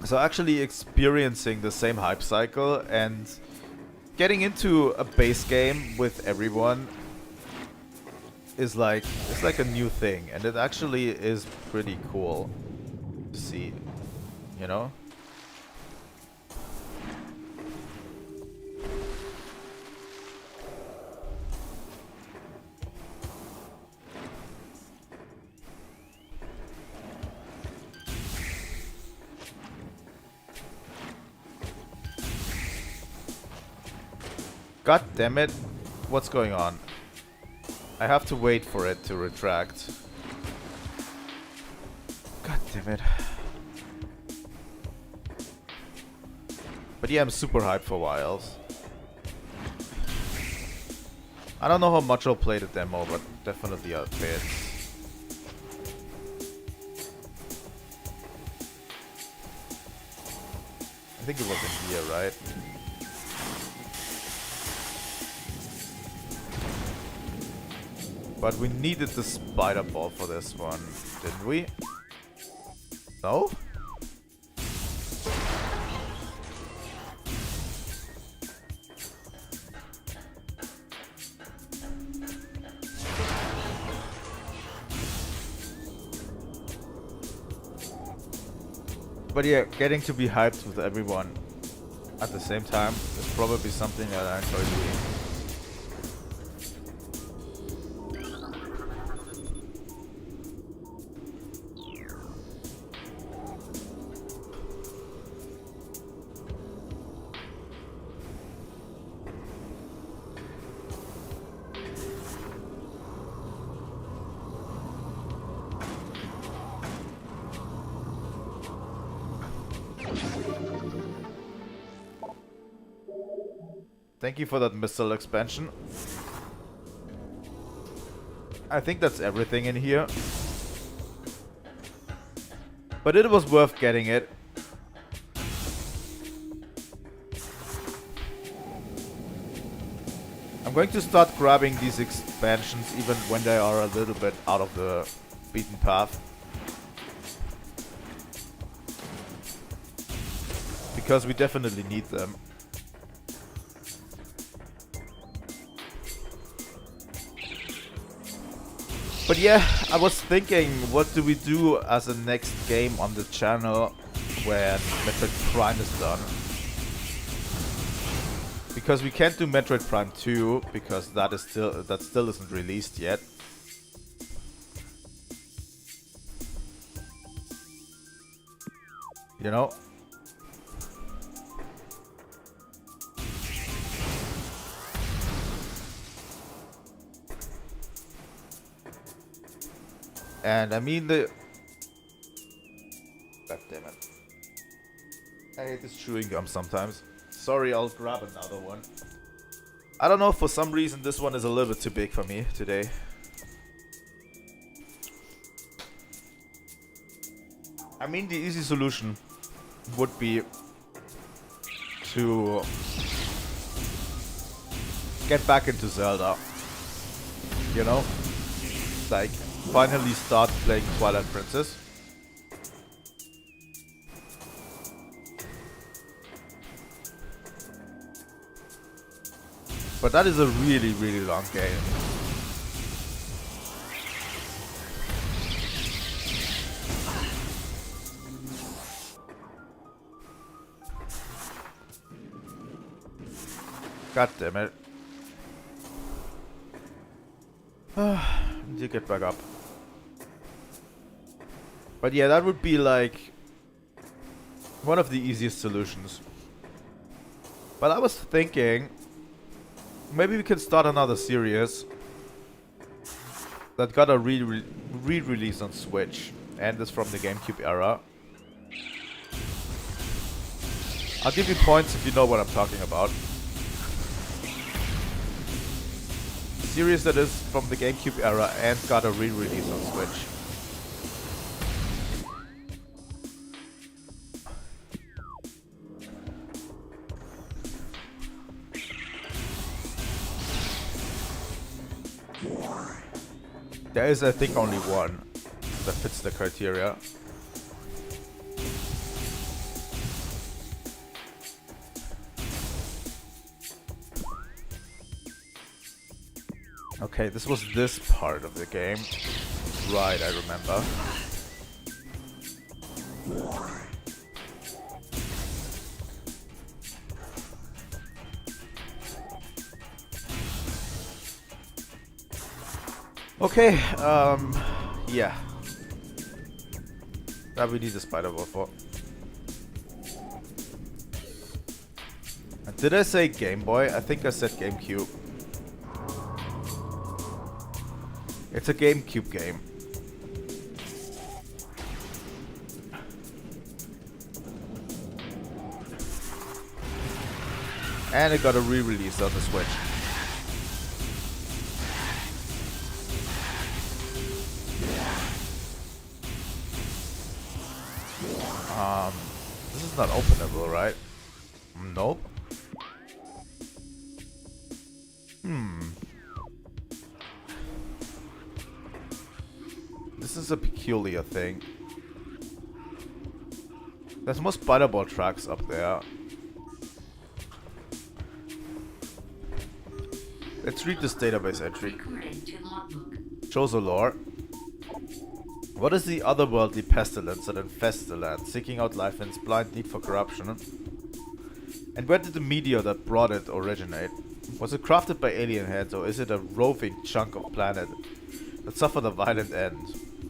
So actually experiencing the same hype cycle and getting into a base game with everyone is like, it's like a new thing, and it actually is pretty cool to see, you know? God damn it. What's going on? I have to wait for it to retract. God damn it. But yeah, I'm super hyped for Wilds. I don't know how much I'll play the demo, but definitely a bit. I think it was in here, right? But we needed the spider ball for this one, didn't we? No? But yeah, getting to be hyped with everyone at the same time is probably something that I enjoy doing. Thank you for that missile expansion. I think that's everything in here. But it was worth getting it. I'm going to start grabbing these expansions even when they are a little bit out of the beaten path. Because we definitely need them. But yeah, I was thinking, what do we do as a next game on the channel when Metroid Prime is done? Because we can't do Metroid Prime 2 because that still isn't released yet. You know? And I mean God damn it. I hate this chewing gum sometimes. Sorry, I'll grab another one. I don't know, for some reason this one is a little bit too big for me today. I mean, the easy solution would be to get back into Zelda. You know? Like, finally start playing Twilight Princess. But that is a really, really long game. God damn it. Need to get back up. But yeah, that would be like one of the easiest solutions. But I was thinking maybe we can start another series that got a re-release on Switch and is from the GameCube era. I'll give you points if you know what I'm talking about. Series that is from the GameCube era and got a re-release on Switch. There is, I think, only one that fits the criteria. Okay, this was this part of the game. Right, I remember. Okay, yeah. That we need a spider ball for. And did I say Game Boy? I think I said GameCube. It's a GameCube game. And it got a re-release on the Switch. This is not openable, right? Nope. This is a peculiar thing. There's more spider ball tracks up there. Let's read this database entry. Chozo lore. What is the otherworldly pestilence that infests the land, seeking out life in its blind need for corruption? And where did the meteor that brought it originate? Was it crafted by alien heads, or is it a roving chunk of planet that suffered a violent end?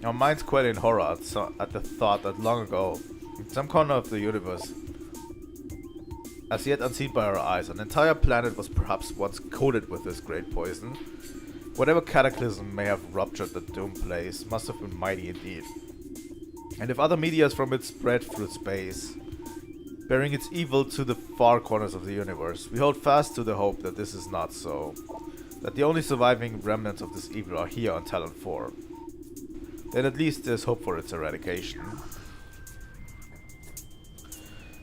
Our minds quake in horror at the thought that long ago, in some corner of the universe, as yet unseen by our eyes, an entire planet was perhaps once coated with this great poison. Whatever cataclysm may have ruptured the doomed place must have been mighty indeed. And if other meteors from it spread through space, bearing its evil to the far corners of the universe, we hold fast to the hope that this is not so. That the only surviving remnants of this evil are here on Tallon 4. Then at least there's hope for its eradication.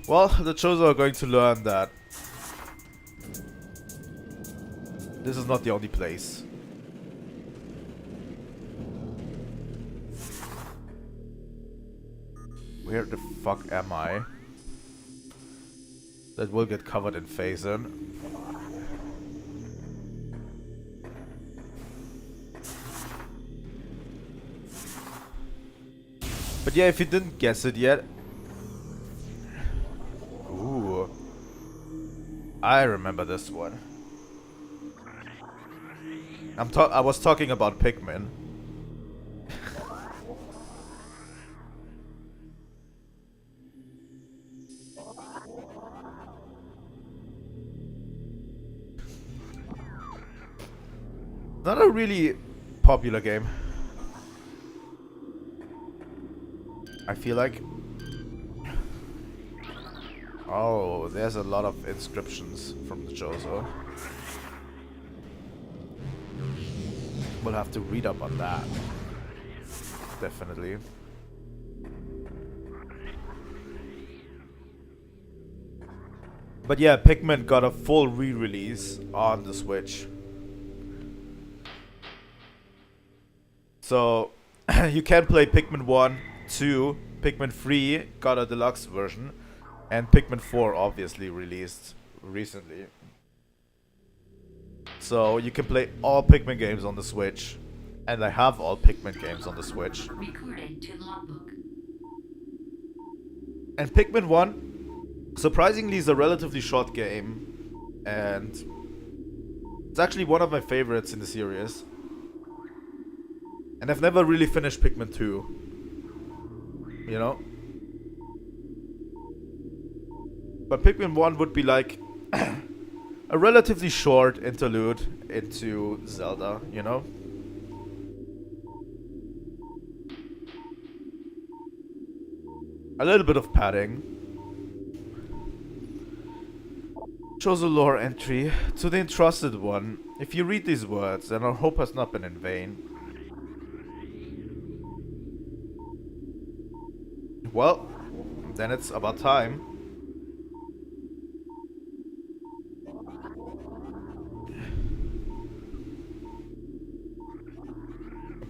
Well, the Chozo are going to learn that this is not the only place. Where the fuck am I? That will get covered in Phazon. But yeah, if you didn't guess it yet. Ooh. I remember this one. I was talking about Pikmin. Not a really popular game, I feel like. Oh, there's a lot of inscriptions from the Chozo. We'll have to read up on that. Definitely. But yeah, Pikmin got a full re-release on the Switch. So, you can play Pikmin 1, 2, Pikmin 3 got a deluxe version, and Pikmin 4 obviously released recently. So, you can play all Pikmin games on the Switch, and I have all Pikmin games on the Switch. Recording to logbook. And Pikmin 1, surprisingly, is a relatively short game, and it's actually one of my favorites in the series. And I've never really finished Pikmin 2. You know? But Pikmin 1 would be like a relatively short interlude into Zelda, you know? A little bit of padding. Chozo lore entry. To the entrusted one, if you read these words, then our hope has not been in vain. Well, then it's about time.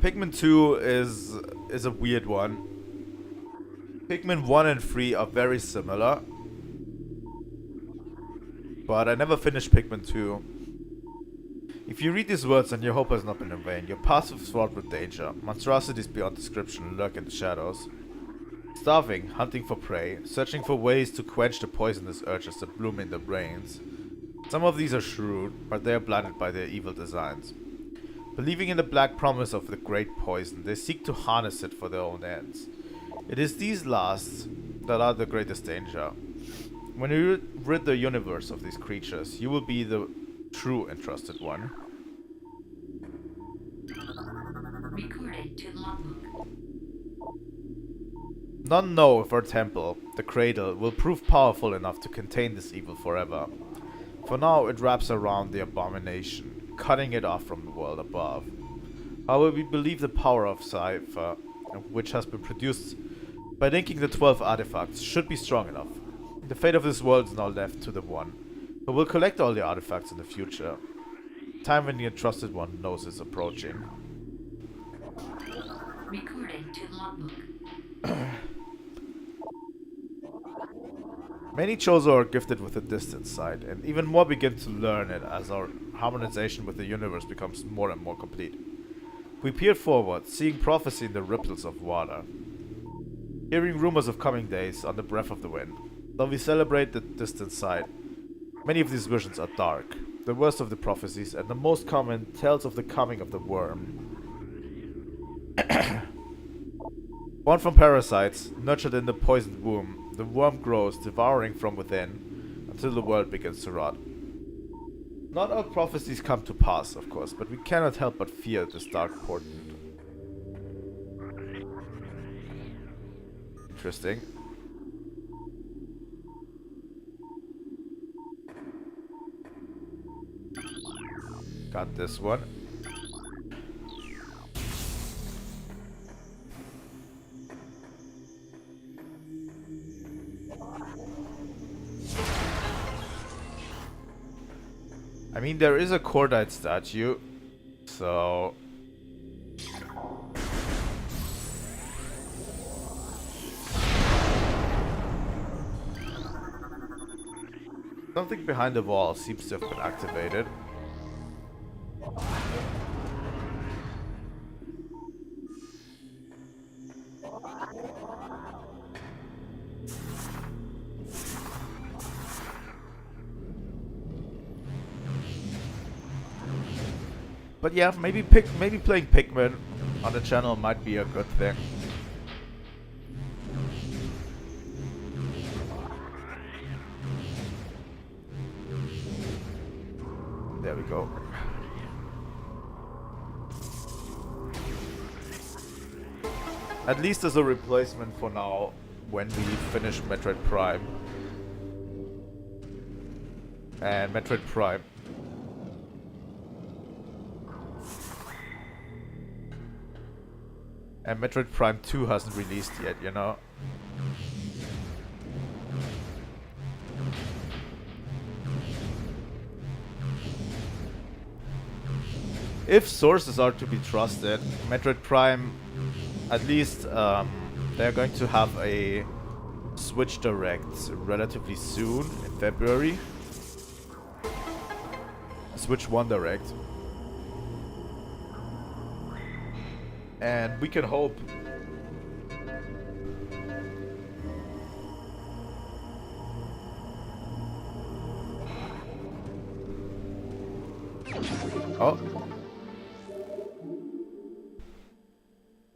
Pikmin 2 is a weird one. Pikmin 1 and 3 are very similar. But I never finished Pikmin 2. If you read these words, then your hope has not been in vain. Your path is fraught with danger. Monstrosities beyond description lurk in the shadows. Starving, hunting for prey, searching for ways to quench the poisonous urges that bloom in their brains. Some of these are shrewd, but they are blinded by their evil designs. Believing in the black promise of the great poison, they seek to harness it for their own ends. It is these last that are the greatest danger. When you rid the universe of these creatures, you will be the true entrusted one. Recording to logbook. None know if our temple, the cradle, will prove powerful enough to contain this evil forever. For now, it wraps around the abomination, cutting it off from the world above. However, we believe the power of Sci-Fi, which has been produced by linking the 12 artifacts, should be strong enough. The fate of this world is now left to the One, who will collect all the artifacts in the future. Time when the entrusted one knows is approaching. Recording to logbook. Many Chozo are gifted with a distant sight, and even more begin to learn it as our harmonization with the universe becomes more and more complete. We peered forward, seeing prophecy in the ripples of water. Hearing rumors of coming days on the breath of the wind. Though we celebrate the distant sight, many of these visions are dark. The worst of the prophecies and the most common tells of the coming of the worm. Born from parasites, nurtured in the poisoned womb, the worm grows, devouring from within, until the world begins to rot. Not all prophecies come to pass, of course, but we cannot help but fear this dark portent. Interesting. Got this one. I mean, there is a cordite statue, so... Something behind the wall seems to have been activated. But yeah, maybe playing Pikmin on the channel might be a good thing. There we go. At least as a replacement for now, when we finish Metroid Prime. And Metroid Prime. And Metroid Prime 2 hasn't released yet, you know? If sources are to be trusted, Metroid Prime, at least they're going to have a Switch Direct relatively soon, in February. Switch 1 Direct. And we can hope. Oh.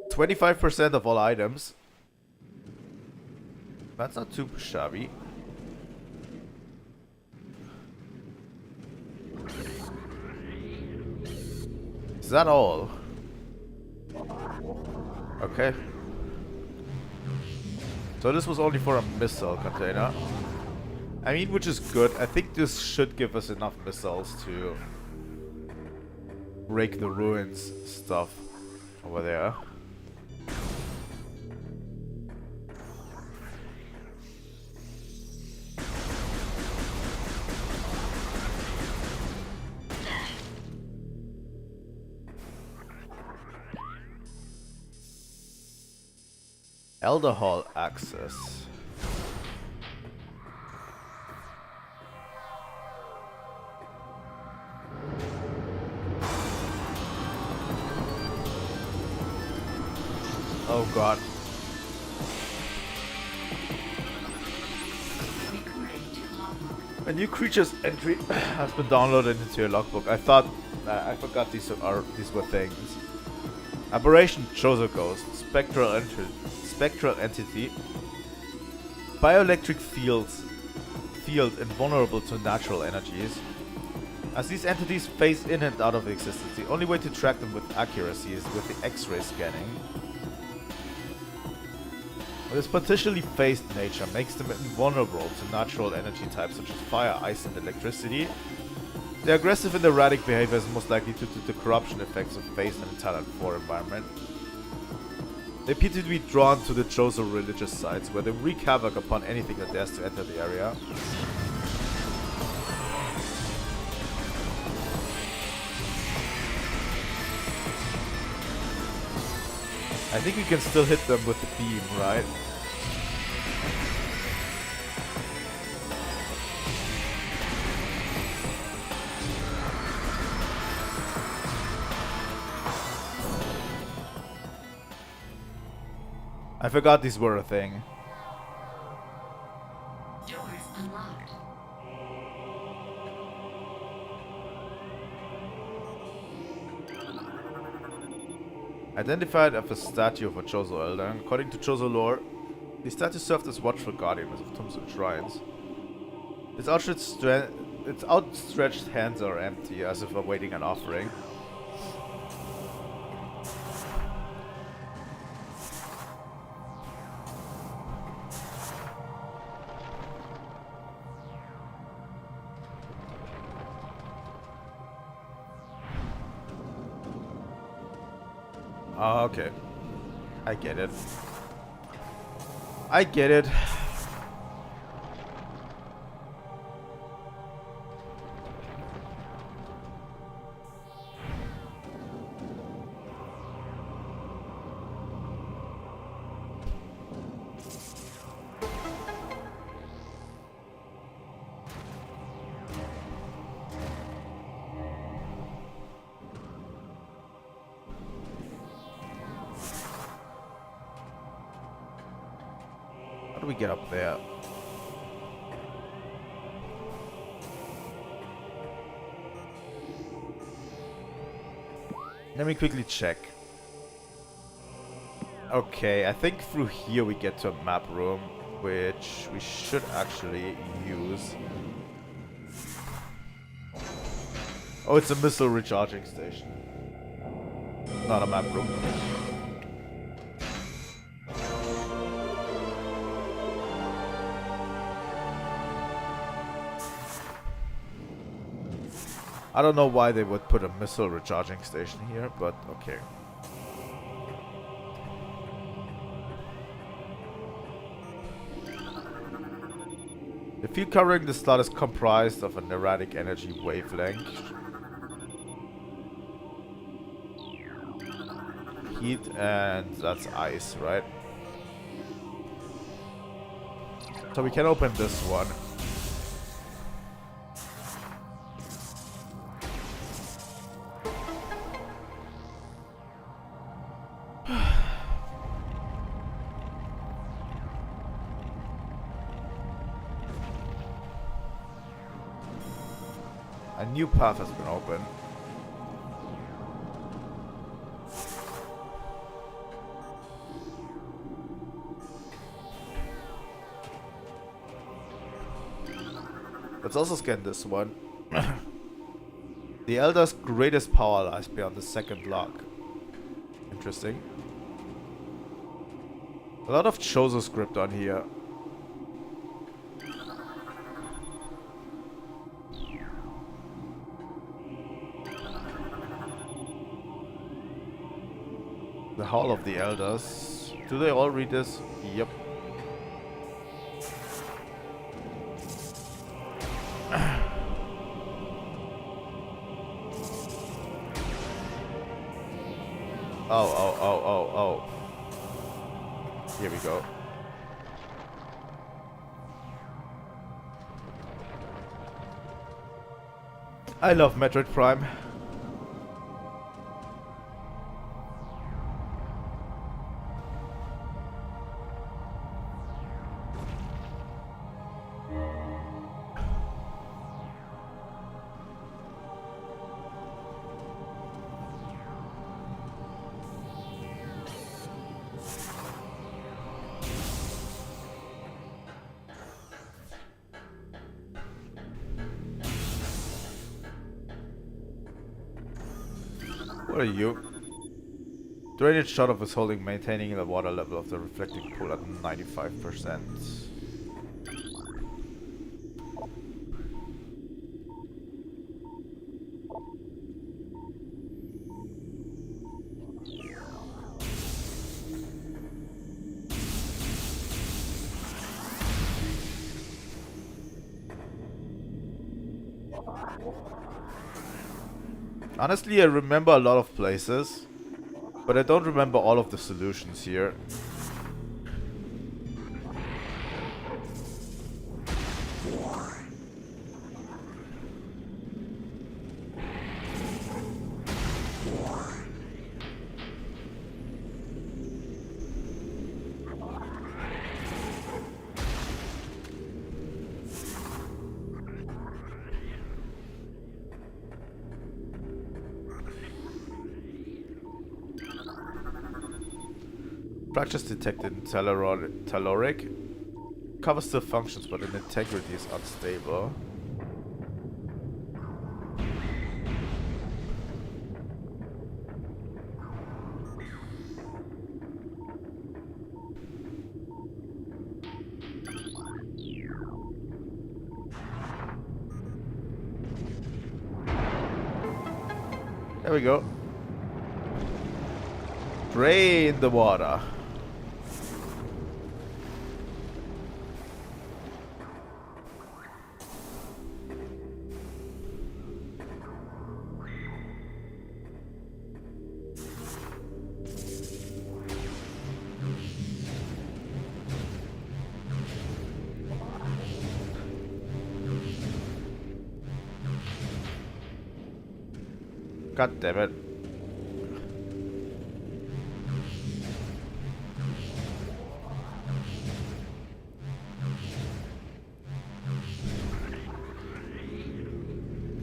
25% of all items. That's not too shabby. Is that all? Okay. So this was only for a missile container. I mean, which is good. I think this should give us enough missiles to break the ruins stuff over there. Elder Hall access. Oh god. A new creature's entry has been downloaded into your logbook. I thought I forgot these were things. Aberration Chozo Ghost, spectral entity, bioelectric field invulnerable to natural energies. As these entities phase in and out of existence, the only way to track them with accuracy is with the X-ray scanning. This partially phased nature makes them invulnerable to natural energy types such as fire, ice, and electricity. Their aggressive and erratic behavior is most likely due to the corruption effects of phased and Tallon 4 environment. They appear to be drawn to the Chozo religious sites, where they wreak havoc upon anything that dares to enter the area. I think we can still hit them with the beam, right? I forgot these were a thing. Doors unlocked. Identified as a statue of a Chozo elder. According to Chozo lore, the statue served as watchful guardians of tombs and shrines. Its outstretched hands are empty, as if awaiting an offering. Oh, okay. I get it. I get it. How do we get up there? Let me quickly check. Okay, I think through here we get to a map room, which we should actually use. Oh, it's a missile recharging station. Not a map room. I don't know why they would put a missile recharging station here, but okay. The field covering the slot is comprised of an erratic energy wavelength. Heat and that's ice, right? So we can open this one. A new path has been opened. Let's also scan this one. The Elder's greatest power lies beyond the second lock. Interesting. A lot of Chozo script on here. The Hall of the Elders. Do they all read this? Yep. Oh. Here we go. I love Metroid Prime. What are you? Drainage shot of his holding, maintaining the water level of the reflecting pool at 95%. Honestly, I remember a lot of places, but I don't remember all of the solutions here. Fractures detected in Talloric. Cover still functions, but in integrity is unstable. There we go. Drain the water. God damn it.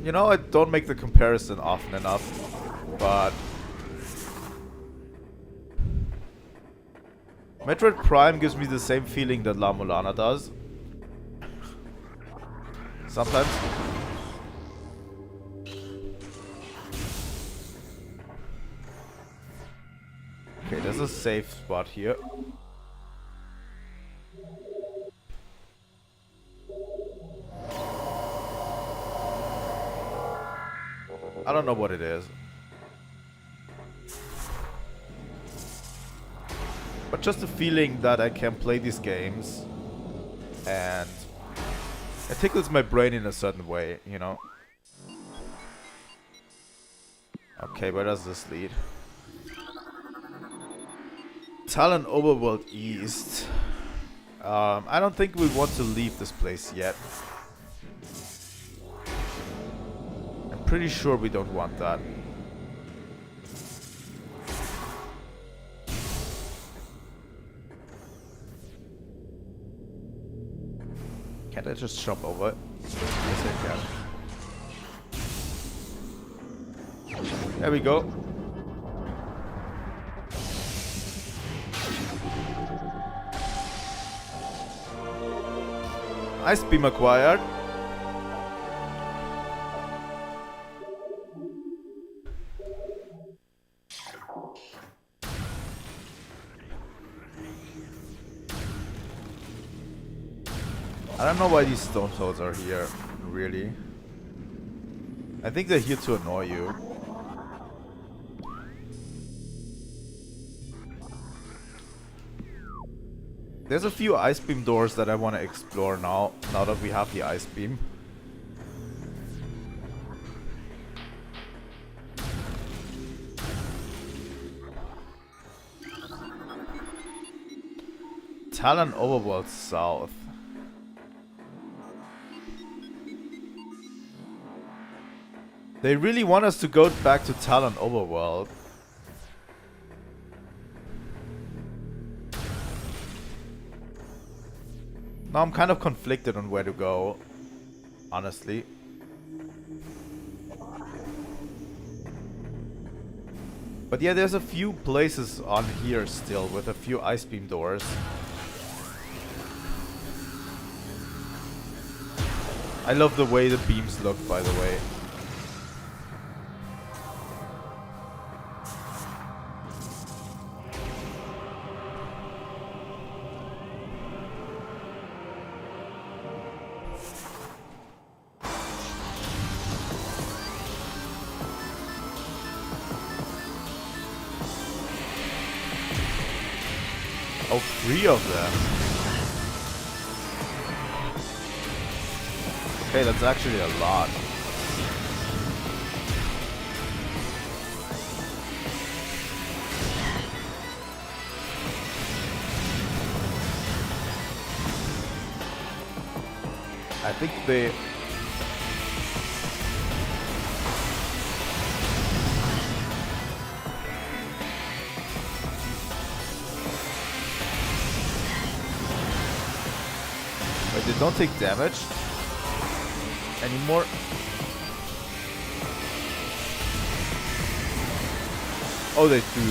You know, I don't make the comparison often enough, but Metroid Prime gives me the same feeling that La Mulana does. Sometimes. Okay, there's a safe spot here. I don't know what it is. But just the feeling that I can play these games and it tickles my brain in a certain way, you know? Okay, where does this lead? Tallon Overworld East. I don't think we want to leave this place yet. I'm pretty sure we don't want that. Can't I just jump over it? Yes, I can. There we go. Ice beam acquired. I don't know why these stone toads are here, really. I think they're here to annoy you. There's a few ice beam doors that I want to explore now that we have the ice beam. Tallon Overworld South. They really want us to go back to Tallon Overworld. Now I'm kind of conflicted on where to go, honestly. But yeah, there's a few places on here still with a few ice beam doors. I love the way the beams look, by the way. Oh, 3 of them. Okay, that's actually a lot. I think they... Wait, they don't take damage anymore? Oh, they do.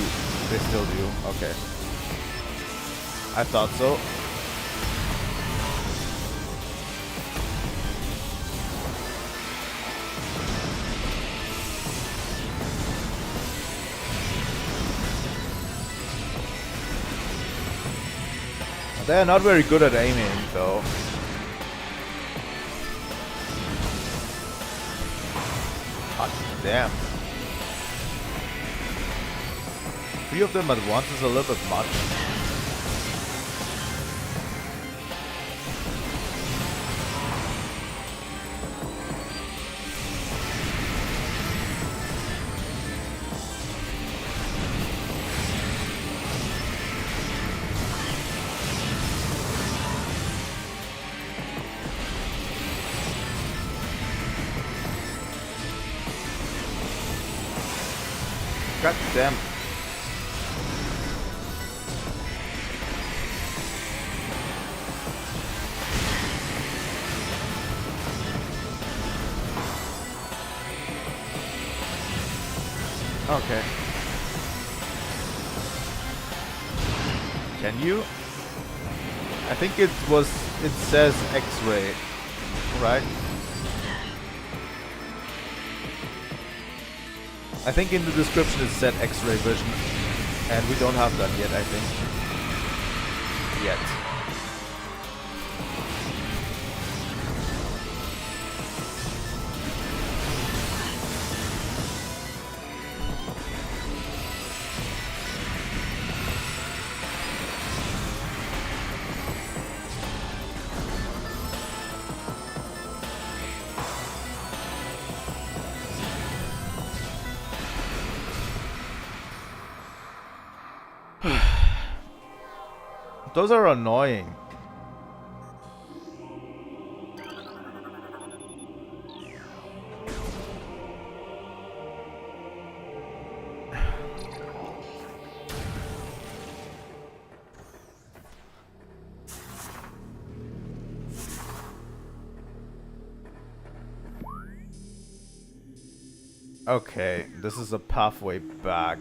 They still do. Okay. I thought so. They're not very good at aiming, though. God damn. 3 of them at once is a little bit much. God damn. Okay. Can you? I think it says X-ray, right? I think in the description it said X-ray vision, and we don't have that yet, I think. Yet. Those are annoying. Okay, this is a pathway back.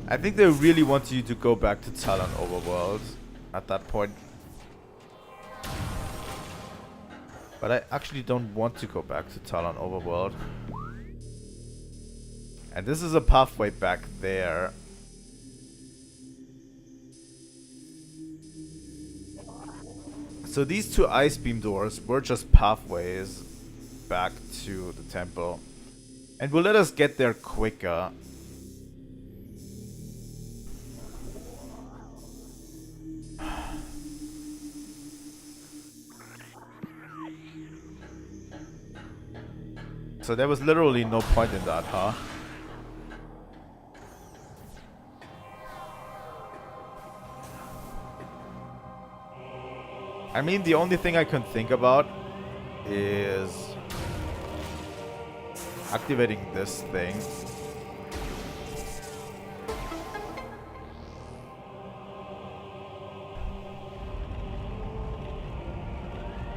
I think they really want you to go back to Tallon Overworld at that point. But I actually don't want to go back to Tallon Overworld. And this is a pathway back there. So these 2 ice beam doors were just pathways back to the temple. And will let us get there quicker. So there was literally no point in that, huh? I mean, the only thing I can think about is activating this thing.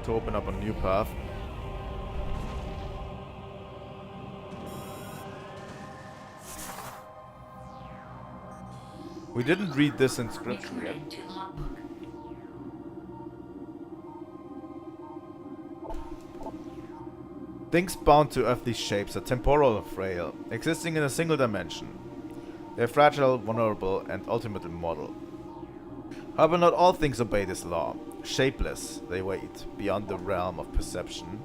To open up a new path. We didn't read this inscription yet. Recording to logbook. Things bound to earthly shapes are temporal or frail, existing in a single dimension. They are fragile, vulnerable, and ultimately mortal. However, not all things obey this law. Shapeless, they wait, beyond the realm of perception,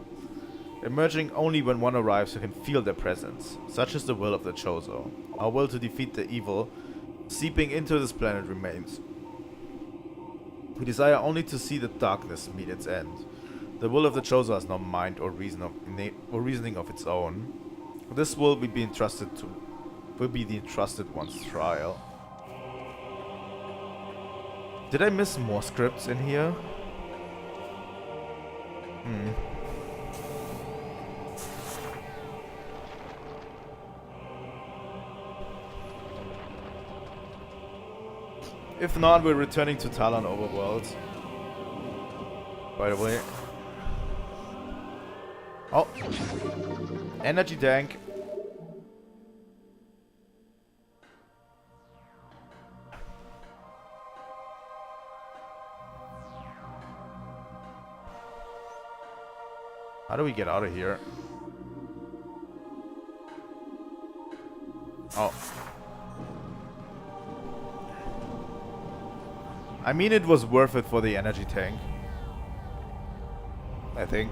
emerging only when one arrives who can feel their presence. Such is the will of the Chozo. Our will to defeat the evil seeping into this planet remains. We desire only to see the darkness meet its end. The will of the Chozo has no mind or reasoning of its own. This will be the entrusted one's trial. Did I miss more scripts in here? If not, we're returning to Tallon Overworld. By the way. Oh. Energy tank. How do we get out of here? Oh. I mean, it was worth it for the energy tank. I think.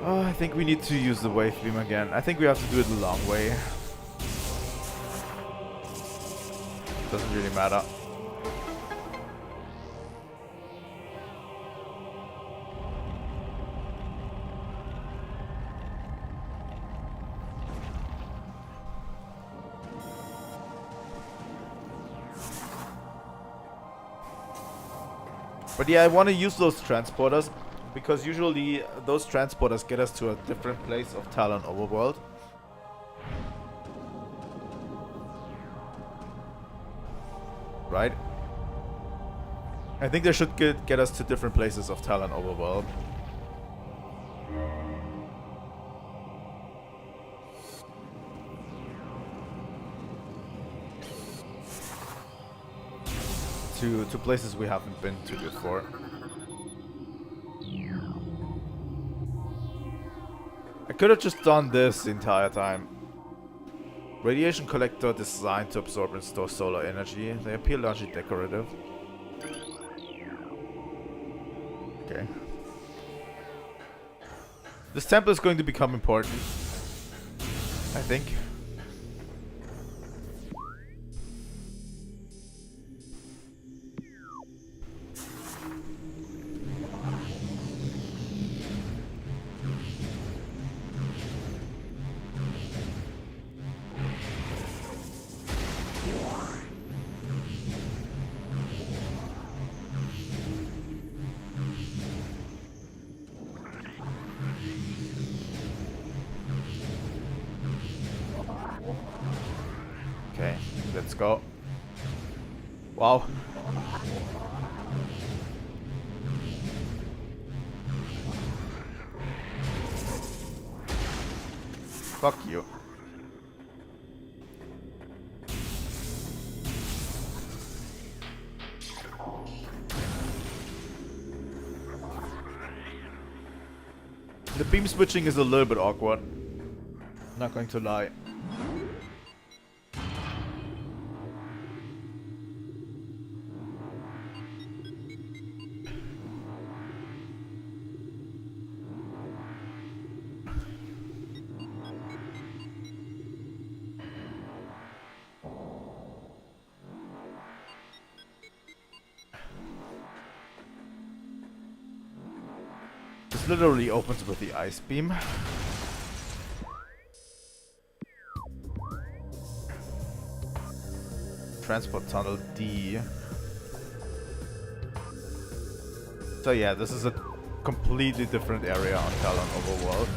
Oh, I think we need to use the wave beam again. I think we have to do it the long way. Doesn't really matter. But yeah, I want to use those transporters, because usually those transporters get us to a different place of Tallon overworld. Right? I think they should get us to different places of Tallon overworld. To places we haven't been to before. I could have just done this the entire time. Radiation collector designed to absorb and store solar energy. They appear largely decorative. Okay. This temple is going to become important, I think. Okay, let's go. Wow. Fuck you. The beam switching is a little bit awkward. Not going to lie. This literally opens with the ice beam. Transport tunnel D. So yeah, this is a completely different area on Tallon Overworld.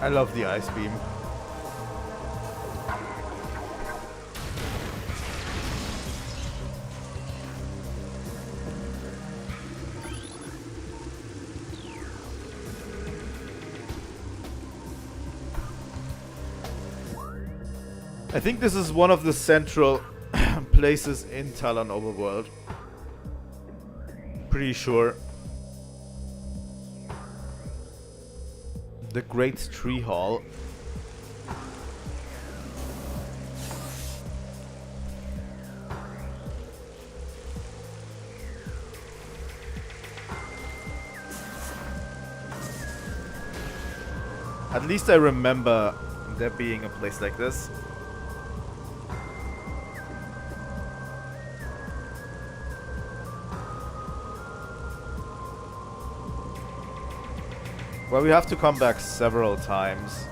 I love the ice beam. I think this is one of the central places in Tallon Overworld. Pretty sure. The Great Tree Hall. At least I remember there being a place like this. Well, we have to come back several times.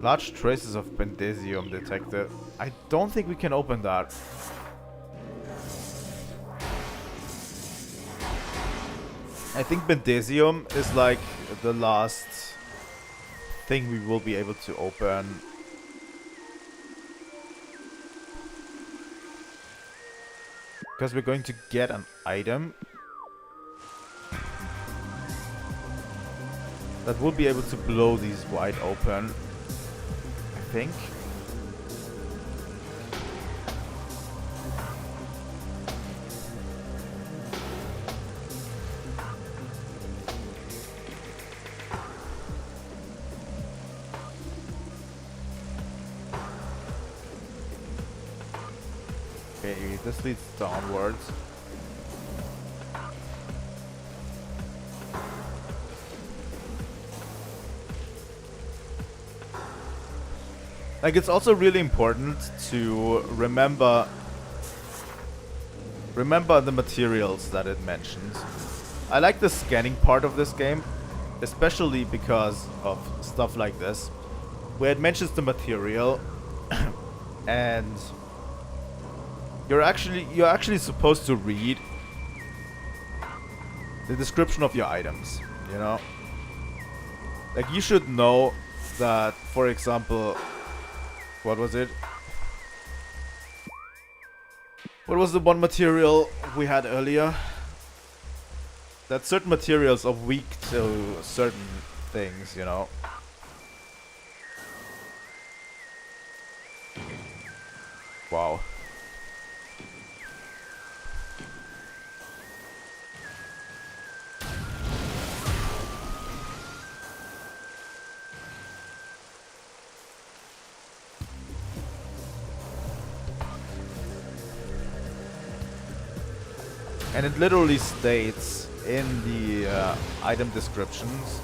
Large traces of Bendesium detected. I don't think we can open that. I think Bendesium is like the last thing we will be able to open. Because we're going to get an item that will be able to blow these wide open, I think. Okay, this leads downwards. Like, it's also really important to remember the materials that it mentions. I like the scanning part of this game, especially because of stuff like this, where it mentions the material and you're actually supposed to read the description of your items, you know? Like, you should know that, for example, what was it? What was the one material we had earlier? That certain materials are weak to certain things, you know? Wow. And it literally states in the item descriptions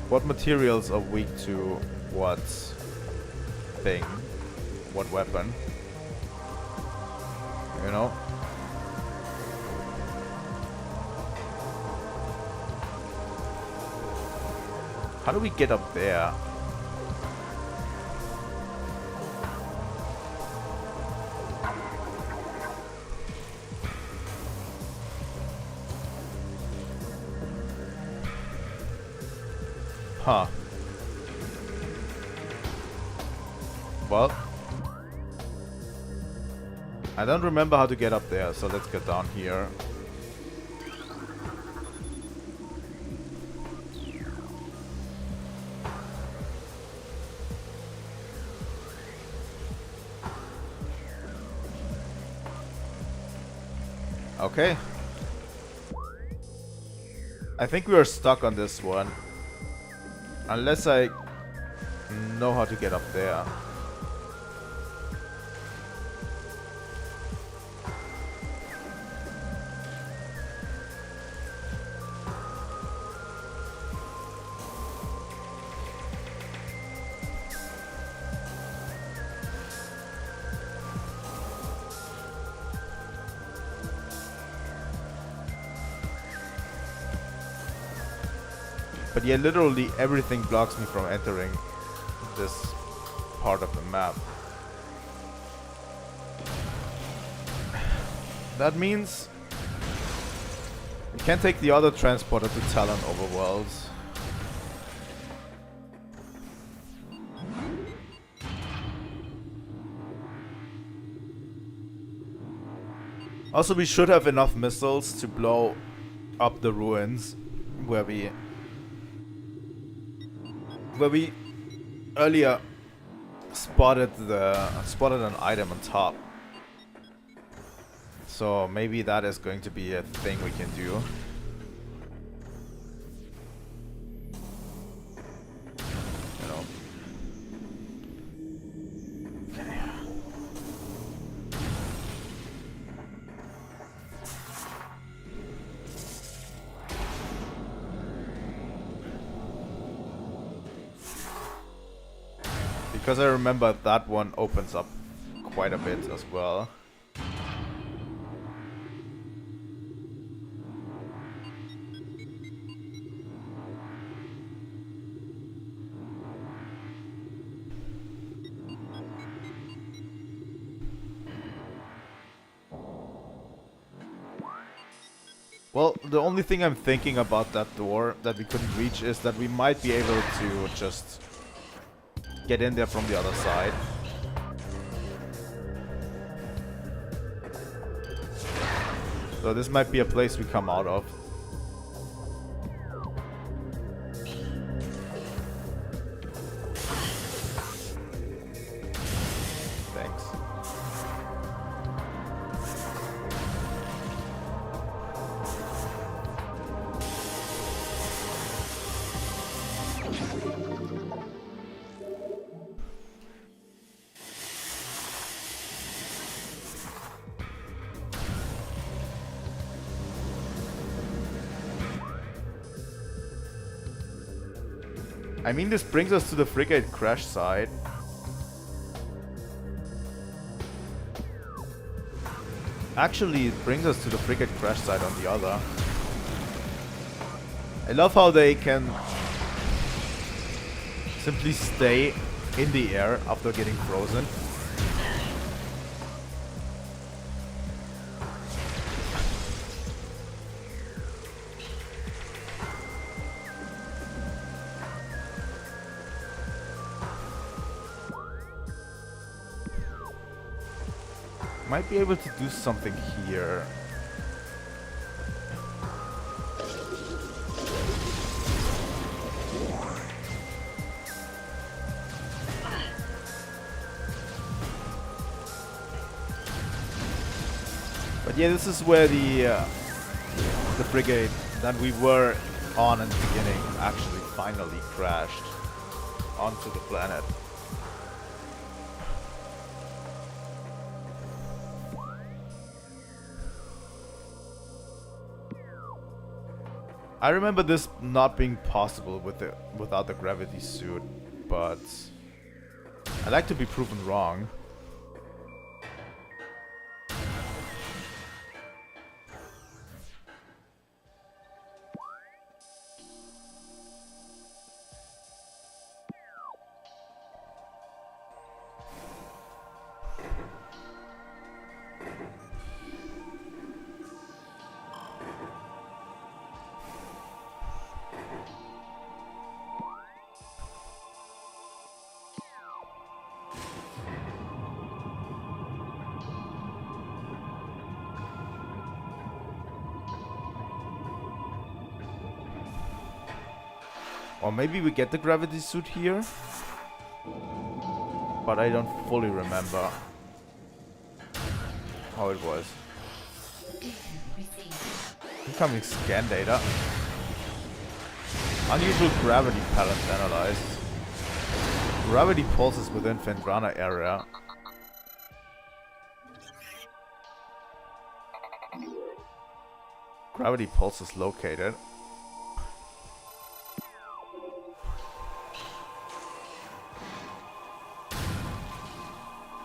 what materials are weak to what thing, what weapon, you know? How do we get up there? Huh. Well, I don't remember how to get up there, so let's get down here. Okay. I think we are stuck on this one. Unless I know how to get up there. But yeah, literally everything blocks me from entering this part of the map. That means we can't take the other transporter to Tallon overworlds. Also, we should have enough missiles to blow up the ruins where we earlier spotted an item on top. So maybe that is going to be a thing we can do. You know. Okay. Because I remember that one opens up quite a bit as well. Well, the only thing I'm thinking about that door that we couldn't reach is that we might be able to just get in there from the other side. So this might be a place we come out of. Thanks. I mean, this brings us to the frigate crash site. Actually, it brings us to the frigate crash site on the other. I love how they can simply stay in the air after getting frozen. Might be able to do something here. But yeah, this is where the frigate that we were on in the beginning actually finally crashed onto the planet. I remember this not being possible without the gravity suit, but I like to be proven wrong. Or maybe we get the gravity suit here, but I don't fully remember how it was. Incoming scan data. Unusual gravity patterns analyzed. Gravity pulses within Fendrana area. Gravity pulses located.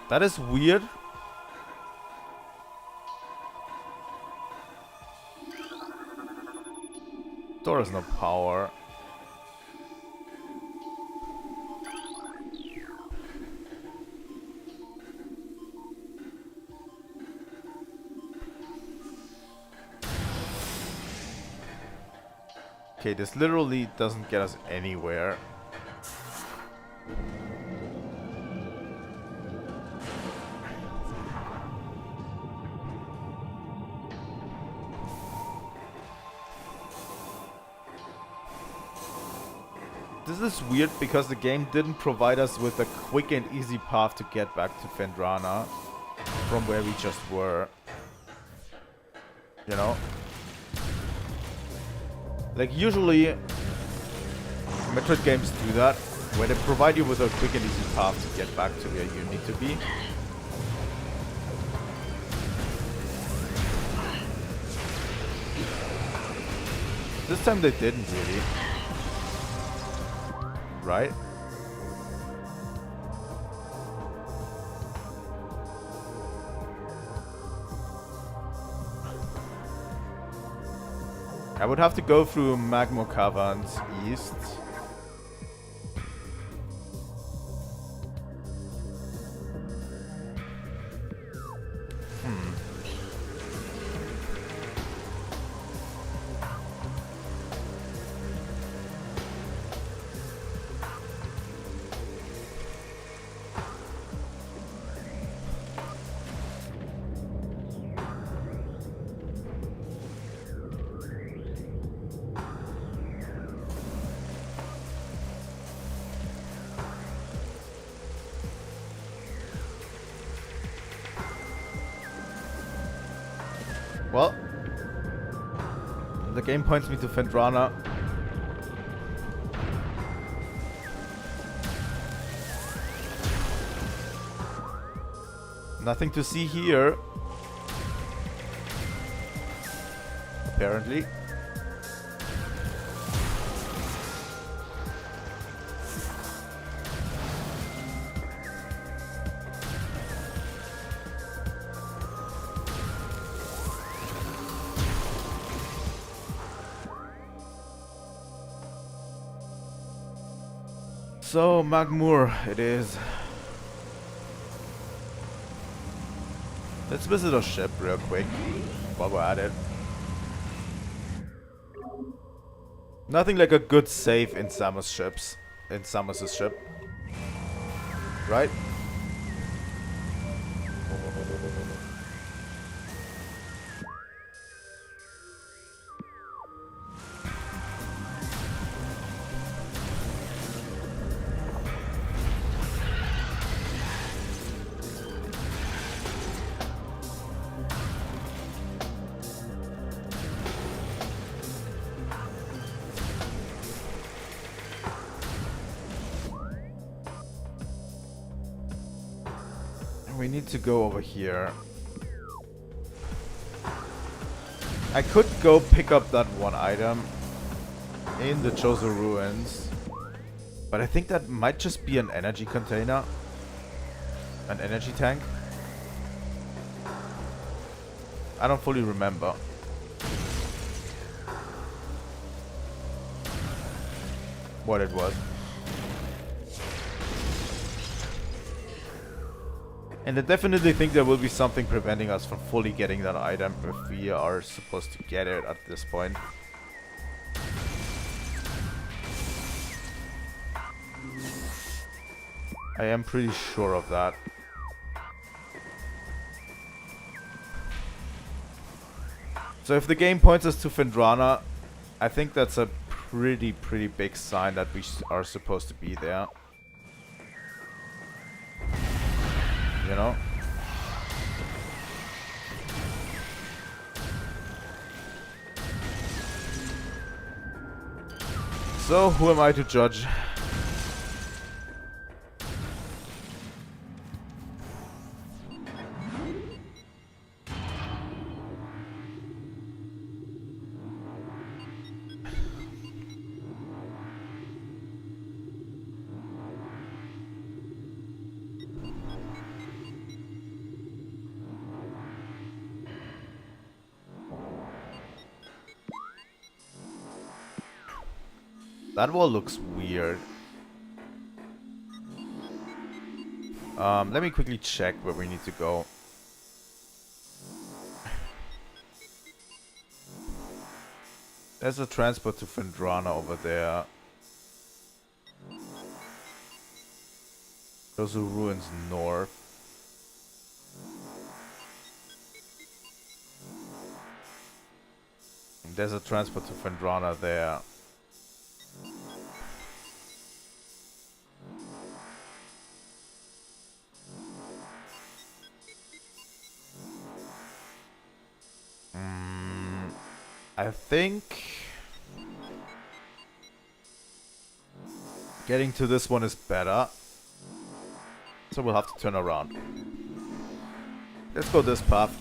That is weird. Door has no power. Okay, this literally doesn't get us anywhere. This is weird because the game didn't provide us with a quick and easy path to get back to Fendrana from where we just were. You know? Like usually Metroid games do that, where they provide you with a quick and easy path to get back to where you need to be. This time they didn't really. Right? I would have to go through Magma Caverns east. Well, the game points me to Fendrana. Nothing to see here. Apparently. So, Magmoor it is. Let's visit our ship real quick while we're at it. Nothing like a good save in Samus ships. In Samus's ship. Right? We need to go over here. I could go pick up that one item in the Chozo ruins, but I think that might just be an energy container, an energy tank. I don't fully remember. What it was. And I definitely think there will be something preventing us from fully getting that item if we are supposed to get it at this point. I am pretty sure of that. So if the game points us to Fendrana, I think that's a pretty big sign that we are supposed to be there. You know? So, who am I to judge? That wall looks weird. Let me quickly check where we need to go. There's a transport to Fendrana over there. Those are ruins north. There's a transport to Fendrana there. I think getting to this one is better. So we'll have to turn around. Let's go this path.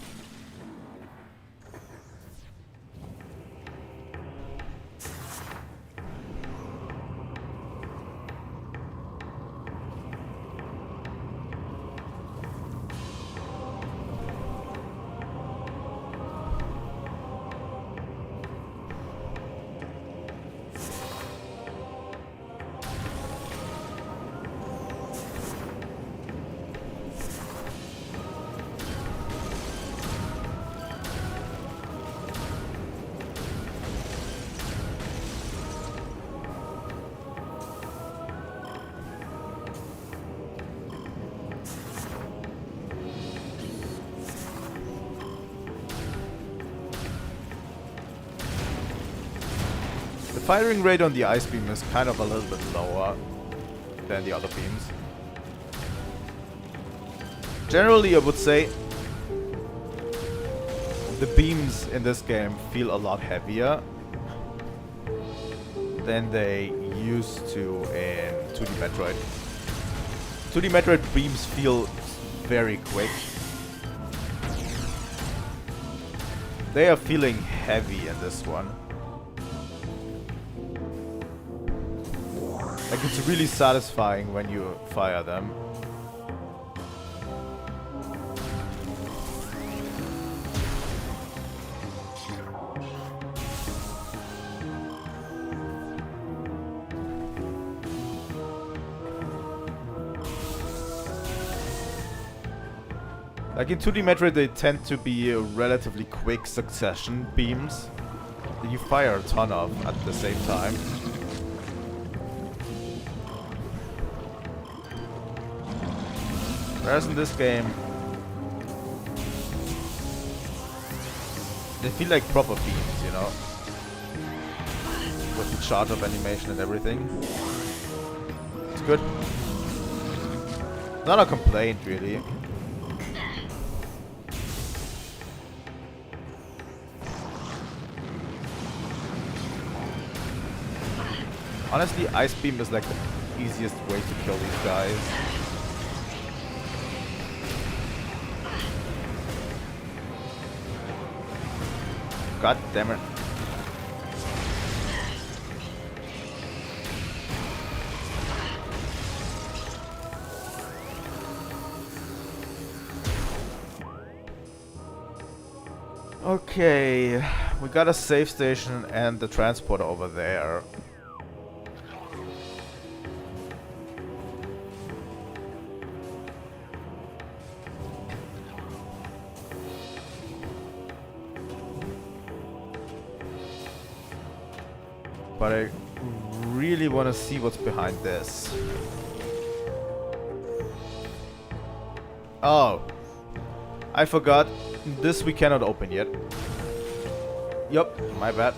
The firing rate on the ice beam is kind of a little bit lower than the other beams. Generally, I would say the beams in this game feel a lot heavier than they used to in 2D Metroid. 2D Metroid beams feel very quick. They are feeling heavy in this one. Like, it's really satisfying when you fire them. Like in 2D Metroid, they tend to be a relatively quick succession beams that you fire a ton of at the same time. Whereas in this game, they feel like proper beams, you know? With the charge of animation and everything. It's good. Not a complaint, really. Honestly, Ice Beam is like the easiest way to kill these guys. God damn it. Okay, we got a save station and the transporter over there. But I really want to see what's behind this. Oh, I forgot. This we cannot open yet. Yup, my bad.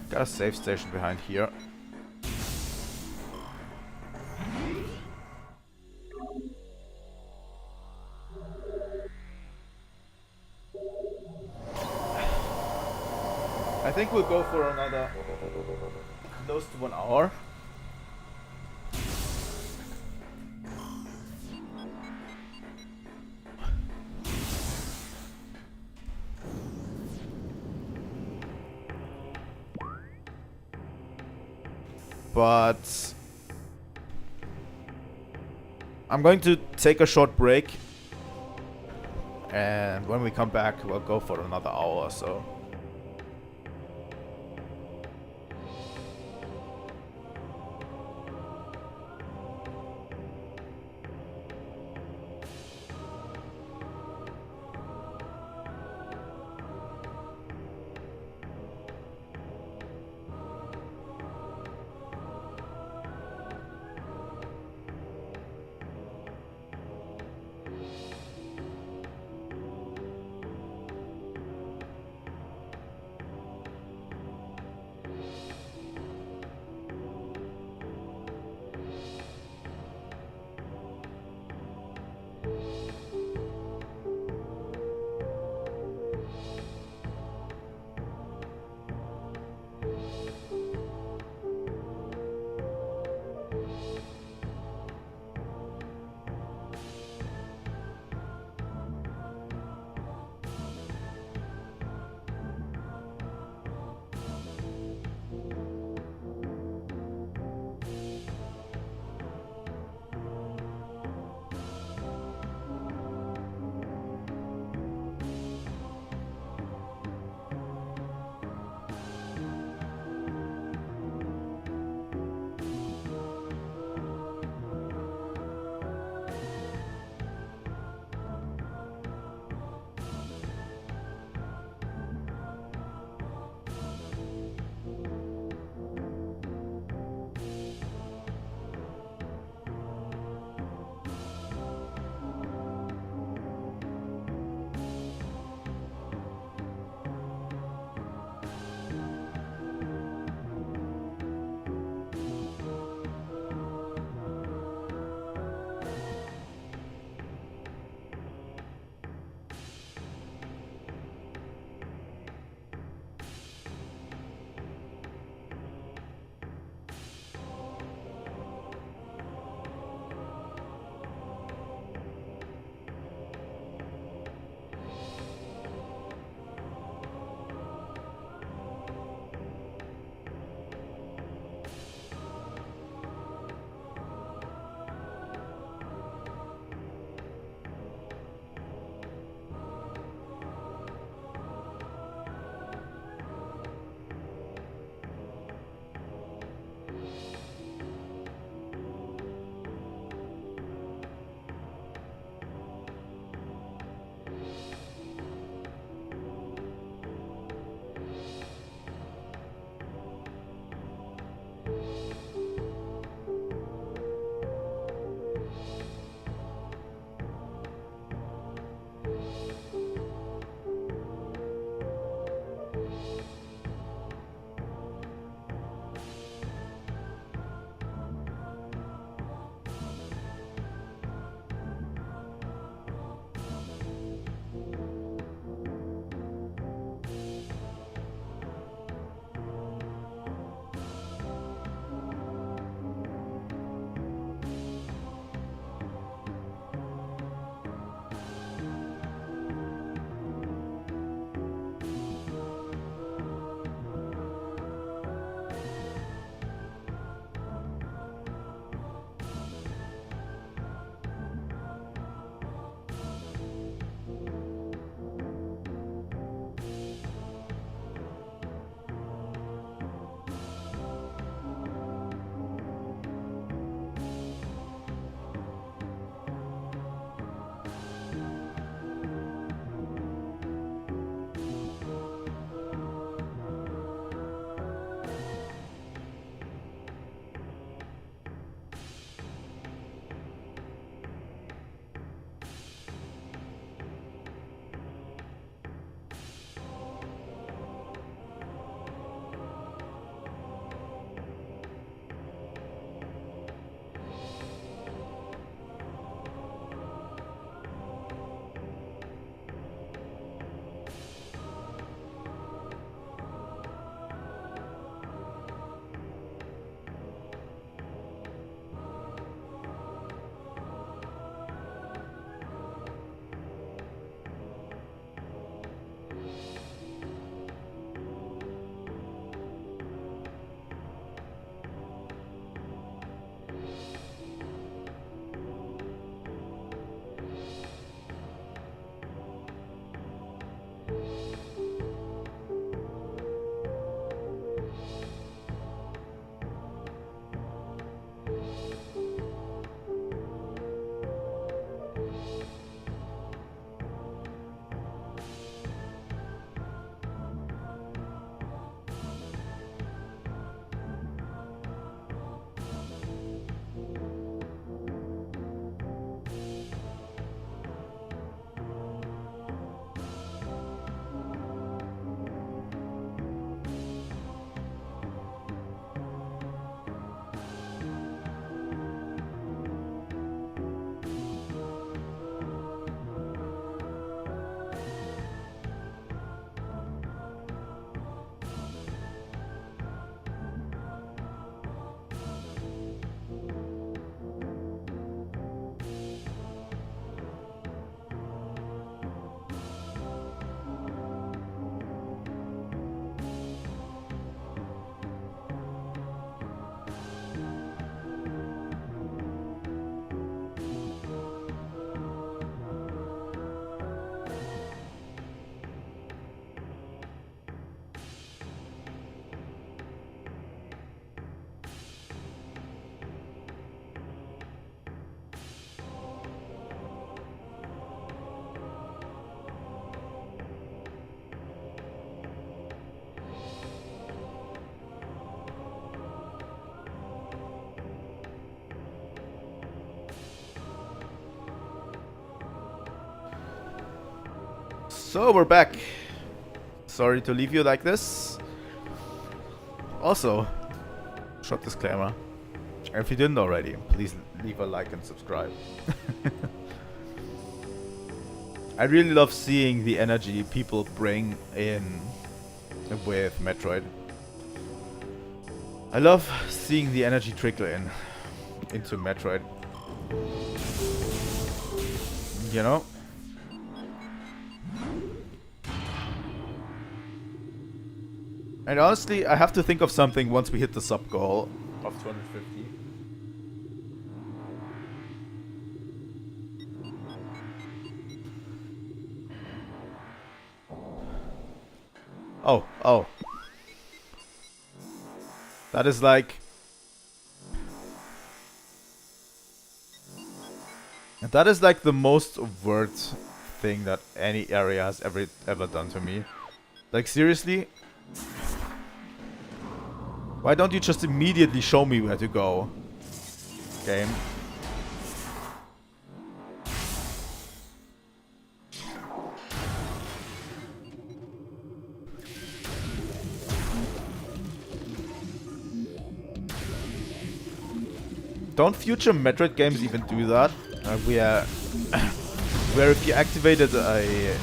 Got a save station behind here. I think we'll go for another close to 1 hour. But I'm going to take a short break, and when we come back, we'll go for another hour or so. So we're back. Sorry to leave you like this. Also, short disclaimer. If you didn't already, please leave a like and subscribe. I really love seeing the energy people bring in with Metroid. I love seeing the energy trickle into Metroid. You know? And honestly, I have to think of something once we hit the sub goal of 250. Oh. That is like... That is like the most overt thing that any area has ever done to me. Like, seriously? Why don't you just immediately show me where to go? Game. Don't future Metroid games even do that? Where if you activated a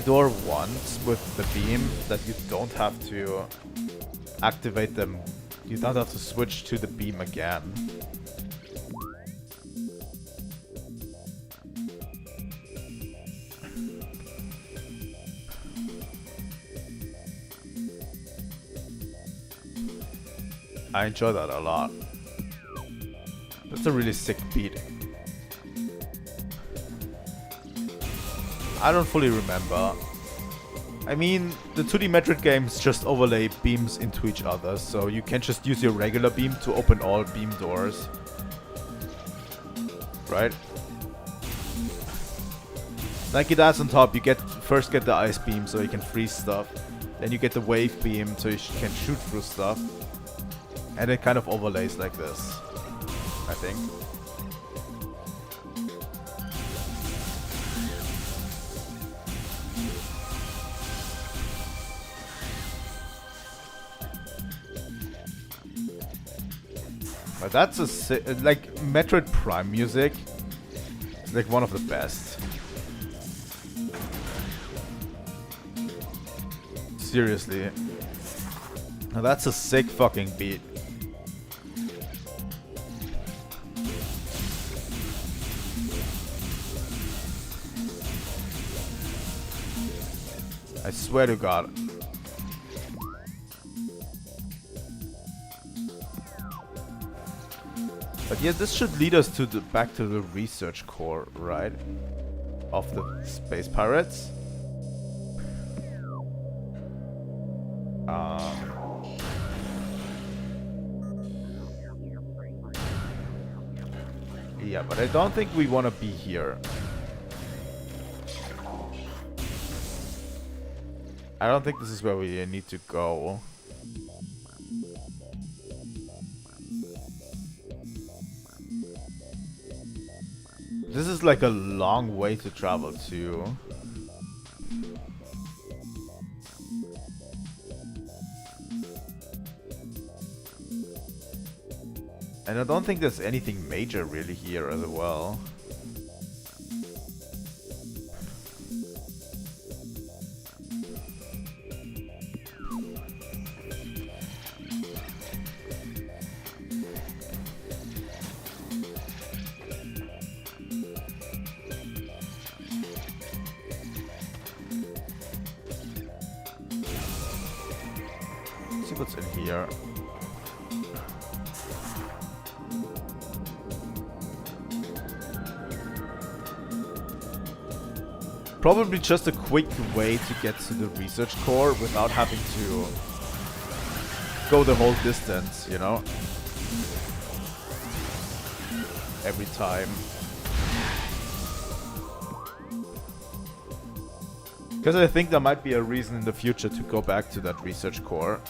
door once with the beam, that you don't have to activate them. You don't have to switch to the beam again. I enjoy that a lot. That's a really sick beat. I don't fully remember. I mean, the 2D Metroid games just overlay beams into each other, so you can just use your regular beam to open all beam doors. Right? Like it adds on top, you first get the ice beam so you can freeze stuff. Then you get the wave beam so you can shoot through stuff. And it kind of overlays like this, I think. But that's like Metroid Prime music. It's like one of the best. Seriously. Now that's a sick fucking beat. I swear to God. But yeah, this should lead us to back to the research core, right? Of the Space Pirates. Yeah, but I don't think we want to be here. I don't think this is where we need to go. This is like a long way to travel to. And I don't think there's anything major really here as well. What's in here? Probably just a quick way to get to the research core without having to go the whole distance, you know? Every time. Because I think there might be a reason in the future to go back to that research core.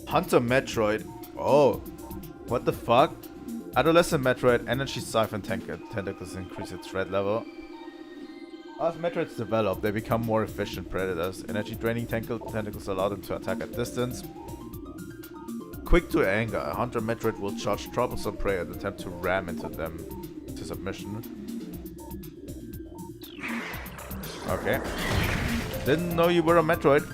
Hunter Metroid. Oh, what the fuck? Adolescent Metroid, energy siphon tentacles increase its threat level. As Metroids develop, they become more efficient predators. Energy draining tentacles allow them to attack at distance. Quick to anger, a Hunter Metroid will charge troublesome prey and attempt to ram into them to submission. Okay. Didn't know you were a Metroid.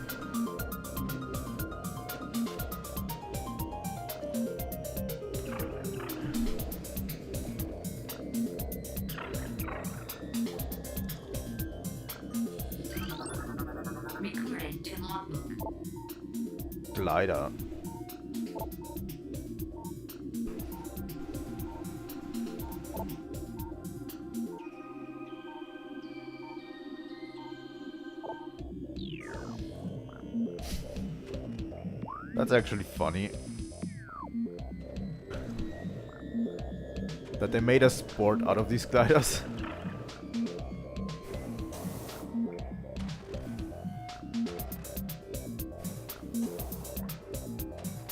Recording to logbook. Glider. That's actually funny. That they made a sport out of these gliders.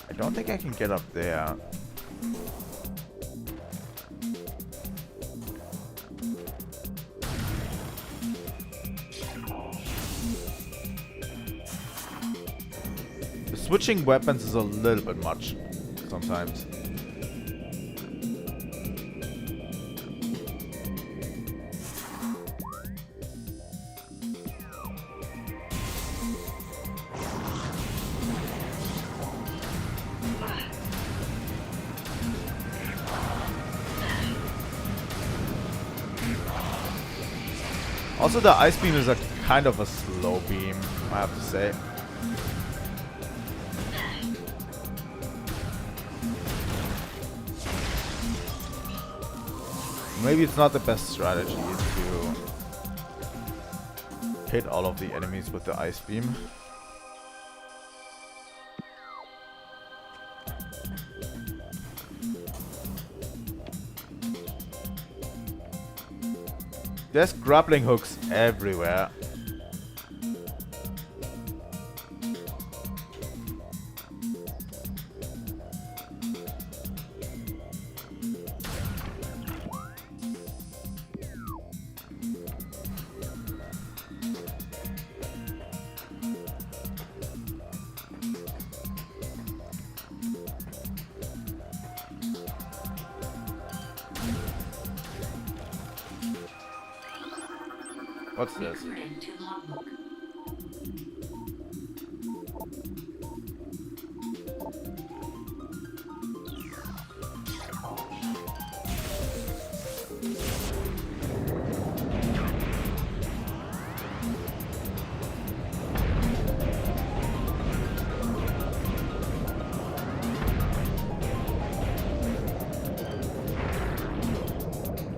I don't think I can get up there. Switching weapons is a little bit much sometimes. Also, the ice beam is a kind of a slow beam, I have to say. Maybe it's not the best strategy to hit all of the enemies with the ice beam. There's grappling hooks everywhere. What's this? Recording to logbook.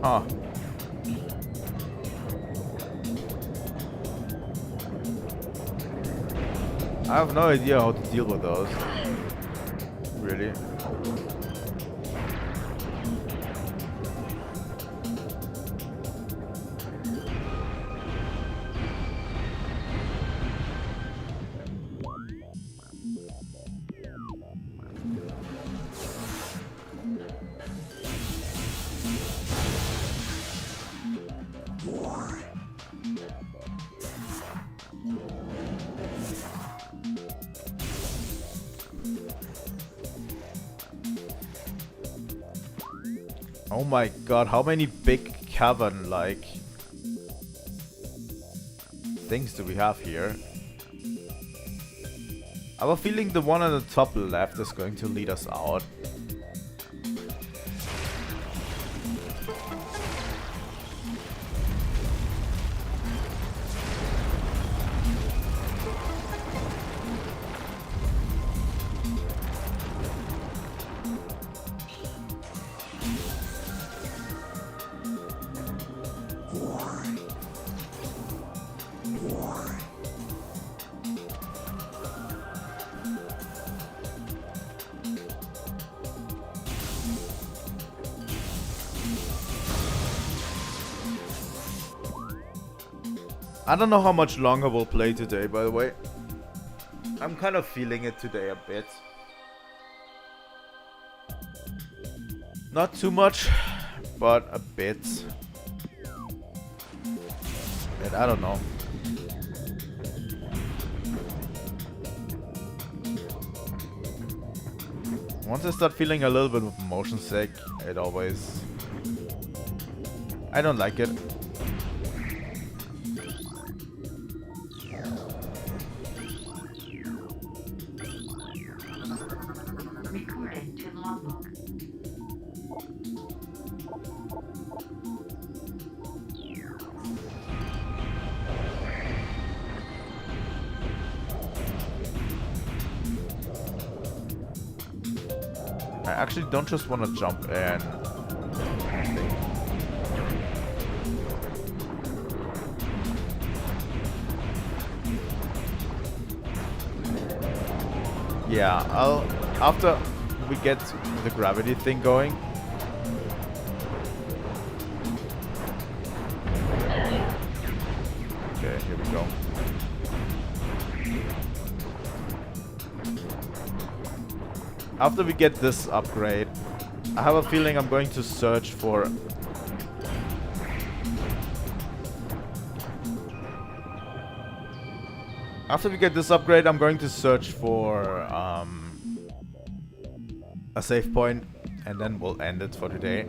Huh. I have no idea how to deal with those. Really? Oh my god, how many big cavern-like things do we have here? I have a feeling the one on the top left is going to lead us out. I don't know how much longer we'll play today, by the way. I'm kind of feeling it today a bit. Not too much, but a bit. And I don't know. Once I start feeling a little bit of motion sick, it always... I don't like it. Recorded to logbook. I actually don't just want to jump in. Yeah, after we get the gravity thing going. Okay, here we go. After we get this upgrade, I have a feeling I'm going to search for... After we get this upgrade, I'm going to search for a save point, and then we'll end it for today.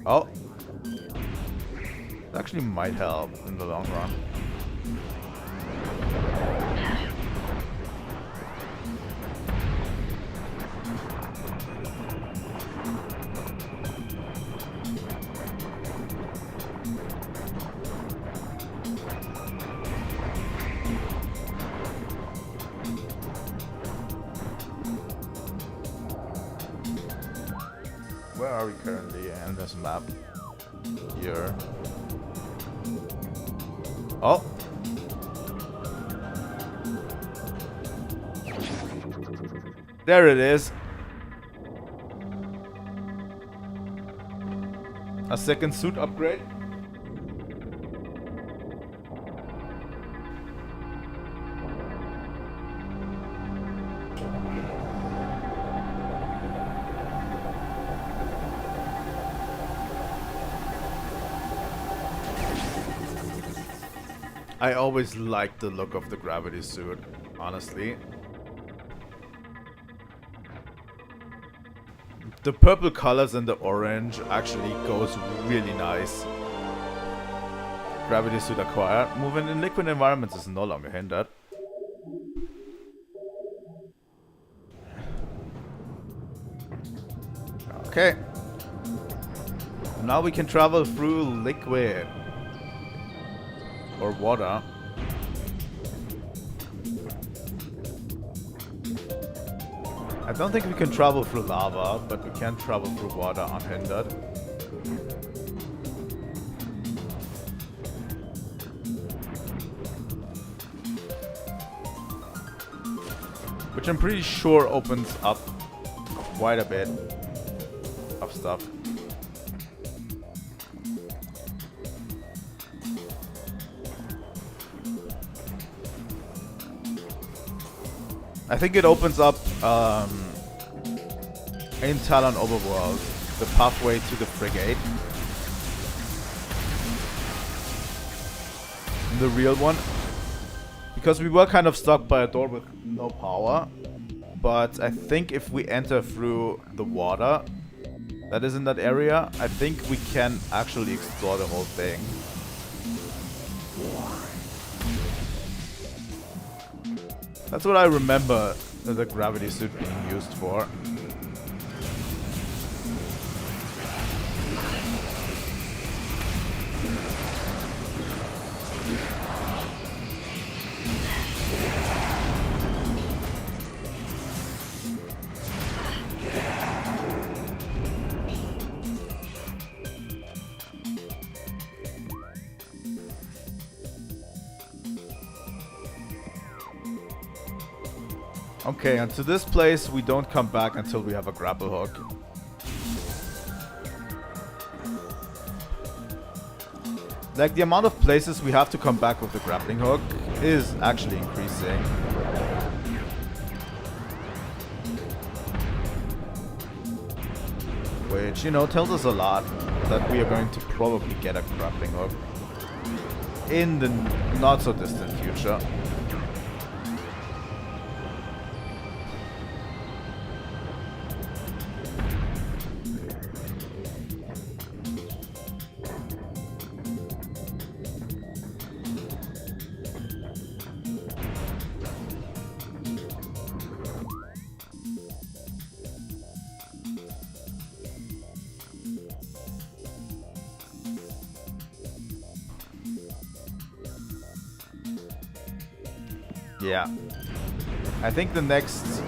Oh. It actually might help in the long run. Where are we currently in this map? Here. Oh! There it is. A second suit upgrade. I always liked the look of the gravity suit, honestly. The purple colors and the orange actually goes really nice. Gravity suit acquired. Movement in liquid environments is no longer hindered. Okay. Now we can travel through liquid. Or water. I don't think we can travel through lava, but we can travel through water unhindered. Which I'm pretty sure opens up quite a bit of stuff. I think it opens up in Tallon Overworld the pathway to the frigate. The real one. Because we were kind of stuck by a door with no power. But I think if we enter through the water that is in that area, I think we can actually explore the whole thing. That's what I remember the gravity suit being used for. Okay, and to this place we don't come back until we have a grapple hook. Like, the amount of places we have to come back with the grappling hook is actually increasing. Which, you know, tells us a lot that we are going to probably get a grappling hook in the not so distant future. Yeah. I think the next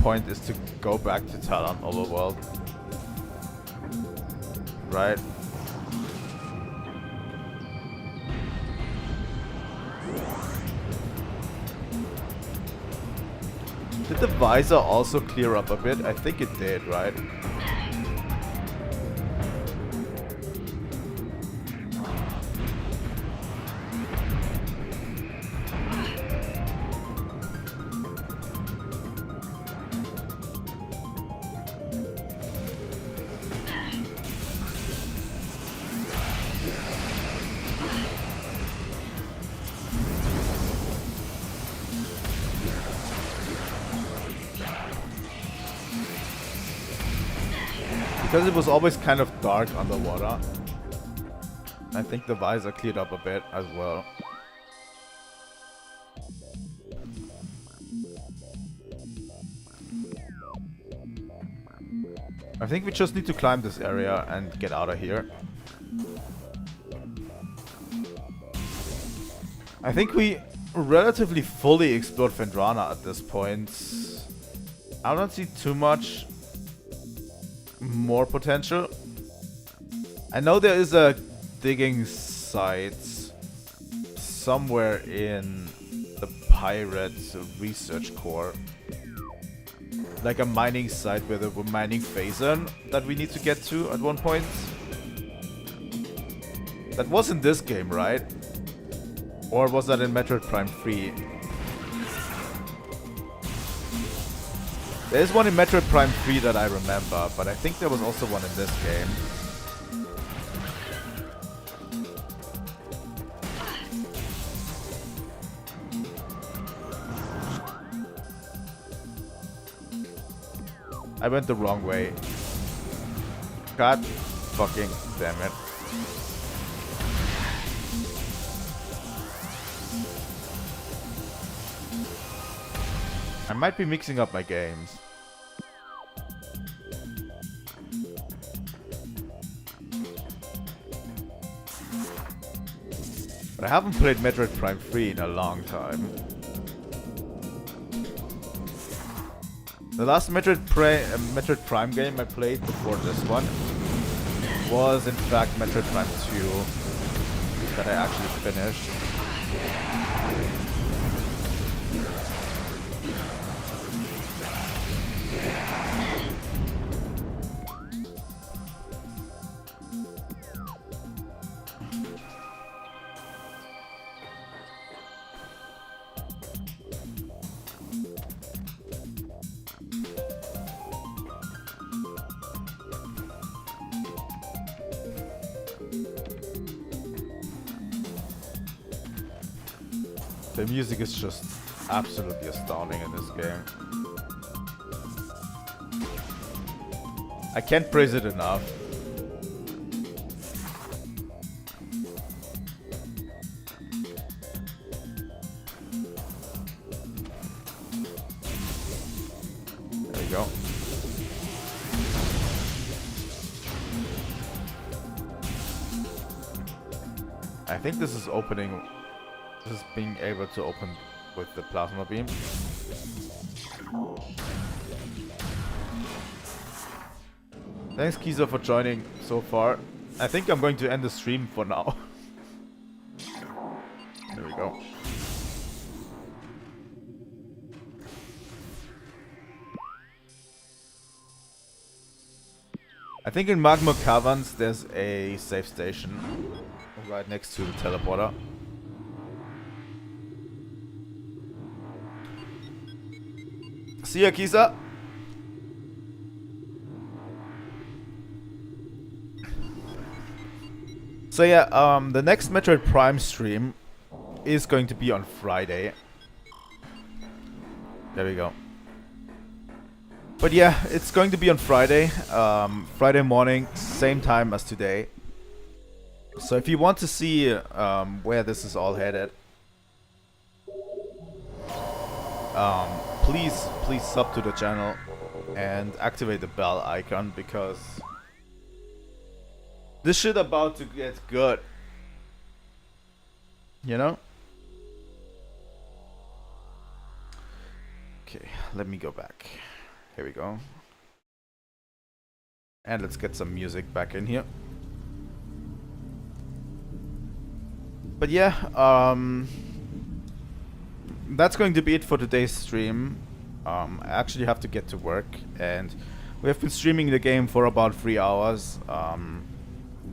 point is to go back to Tallon Overworld. Right? Did the visor also clear up a bit? I think it did, right? Because it was always kind of dark underwater, I think the visor cleared up a bit as well. I think we just need to climb this area and get out of here. I think we relatively fully explored Vendrana at this point. I don't see too much more potential. I know there is a digging site somewhere in the pirate research core, like a mining site where they were mining phasern that we need to get to at one point. That was in this game, right? Or was that in Metroid Prime 3? There is one in Metroid Prime 3 that I remember, but I think there was also one in this game. I went the wrong way. God fucking damn it. I might be mixing up my games. But I haven't played Metroid Prime 3 in a long time. The last Metroid Prime game I played before this one was in fact Metroid Prime 2 that I actually finished. The music is just absolutely astounding in this game. I can't praise it enough. There we go. I think this is opening. This is being able to open with the plasma beam. Thanks, Kiza, for joining so far. I think I'm going to end the stream for now. There we go. I think in Magma Caverns there's a safe station right next to the teleporter. See ya, Kisa. So yeah, the next Metroid Prime stream is going to be on Friday. There we go. But yeah, it's going to be on Friday. Friday morning, same time as today. So if you want to see where this is all headed, please sub to the channel and activate the bell icon, because this shit about to get good. You know? Okay, let me go back. Here we go. And let's get some music back in here. But yeah, that's going to be it for today's stream. I actually have to get to work, and we have been streaming the game for about 3 hours.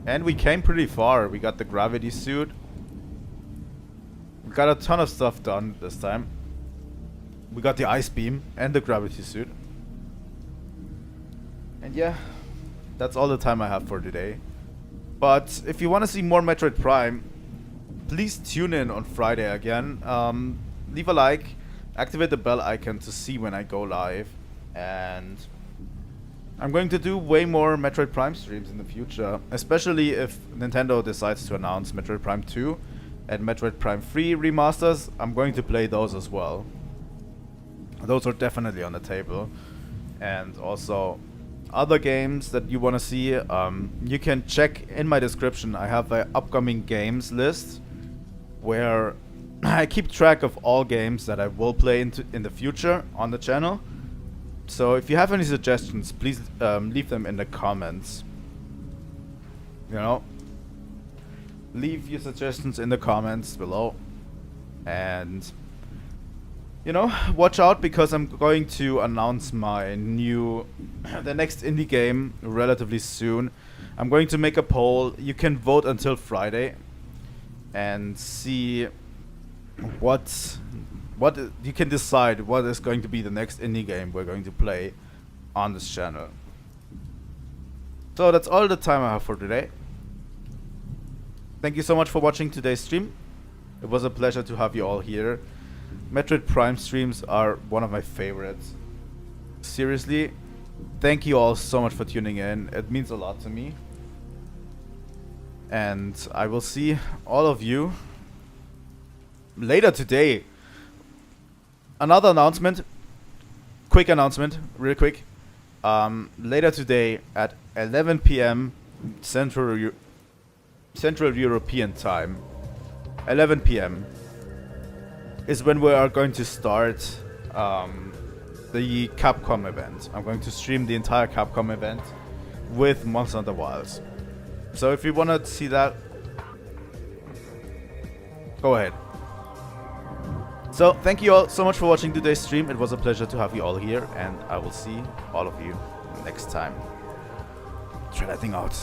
And we came pretty far. We got the gravity suit. We got a ton of stuff done this time. We got the ice beam and the gravity suit. And yeah, that's all the time I have for today. But if you want to see more Metroid Prime, please tune in on Friday again. Leave a like, activate the bell icon to see when I go live. And I'm going to do way more Metroid Prime streams in the future, especially if Nintendo decides to announce Metroid Prime 2 and Metroid Prime 3 remasters. I'm going to play those as well. Those are definitely on the table. And also other games that you want to see, you can check in my description. I have an upcoming games list where I keep track of all games that I will play in the future on the channel. So if you have any suggestions, please leave them in the comments. You know, leave your suggestions in the comments below. And you know, watch out, because I'm going to announce my the next indie game relatively soon. I'm going to make a poll. You can vote until Friday and see what you can decide what is going to be the next indie game we're going to play on this channel. So that's all the time I have for today. Thank you so much for watching today's stream. It was a pleasure to have you all here. Metroid Prime streams are one of my favorites. Seriously, thank you all so much for tuning in. It means a lot to me. And I will see all of you later today. Another announcement. Quick announcement, real quick. Later today at 11 p.m. Central European time. 11 p.m. is when we are going to start the Capcom event. I'm going to stream the entire Capcom event with Monster Hunter Wilds. So if you want to see that, go ahead. So thank you all so much for watching today's stream. It was a pleasure to have you all here, and I will see all of you next time. Trilightning out.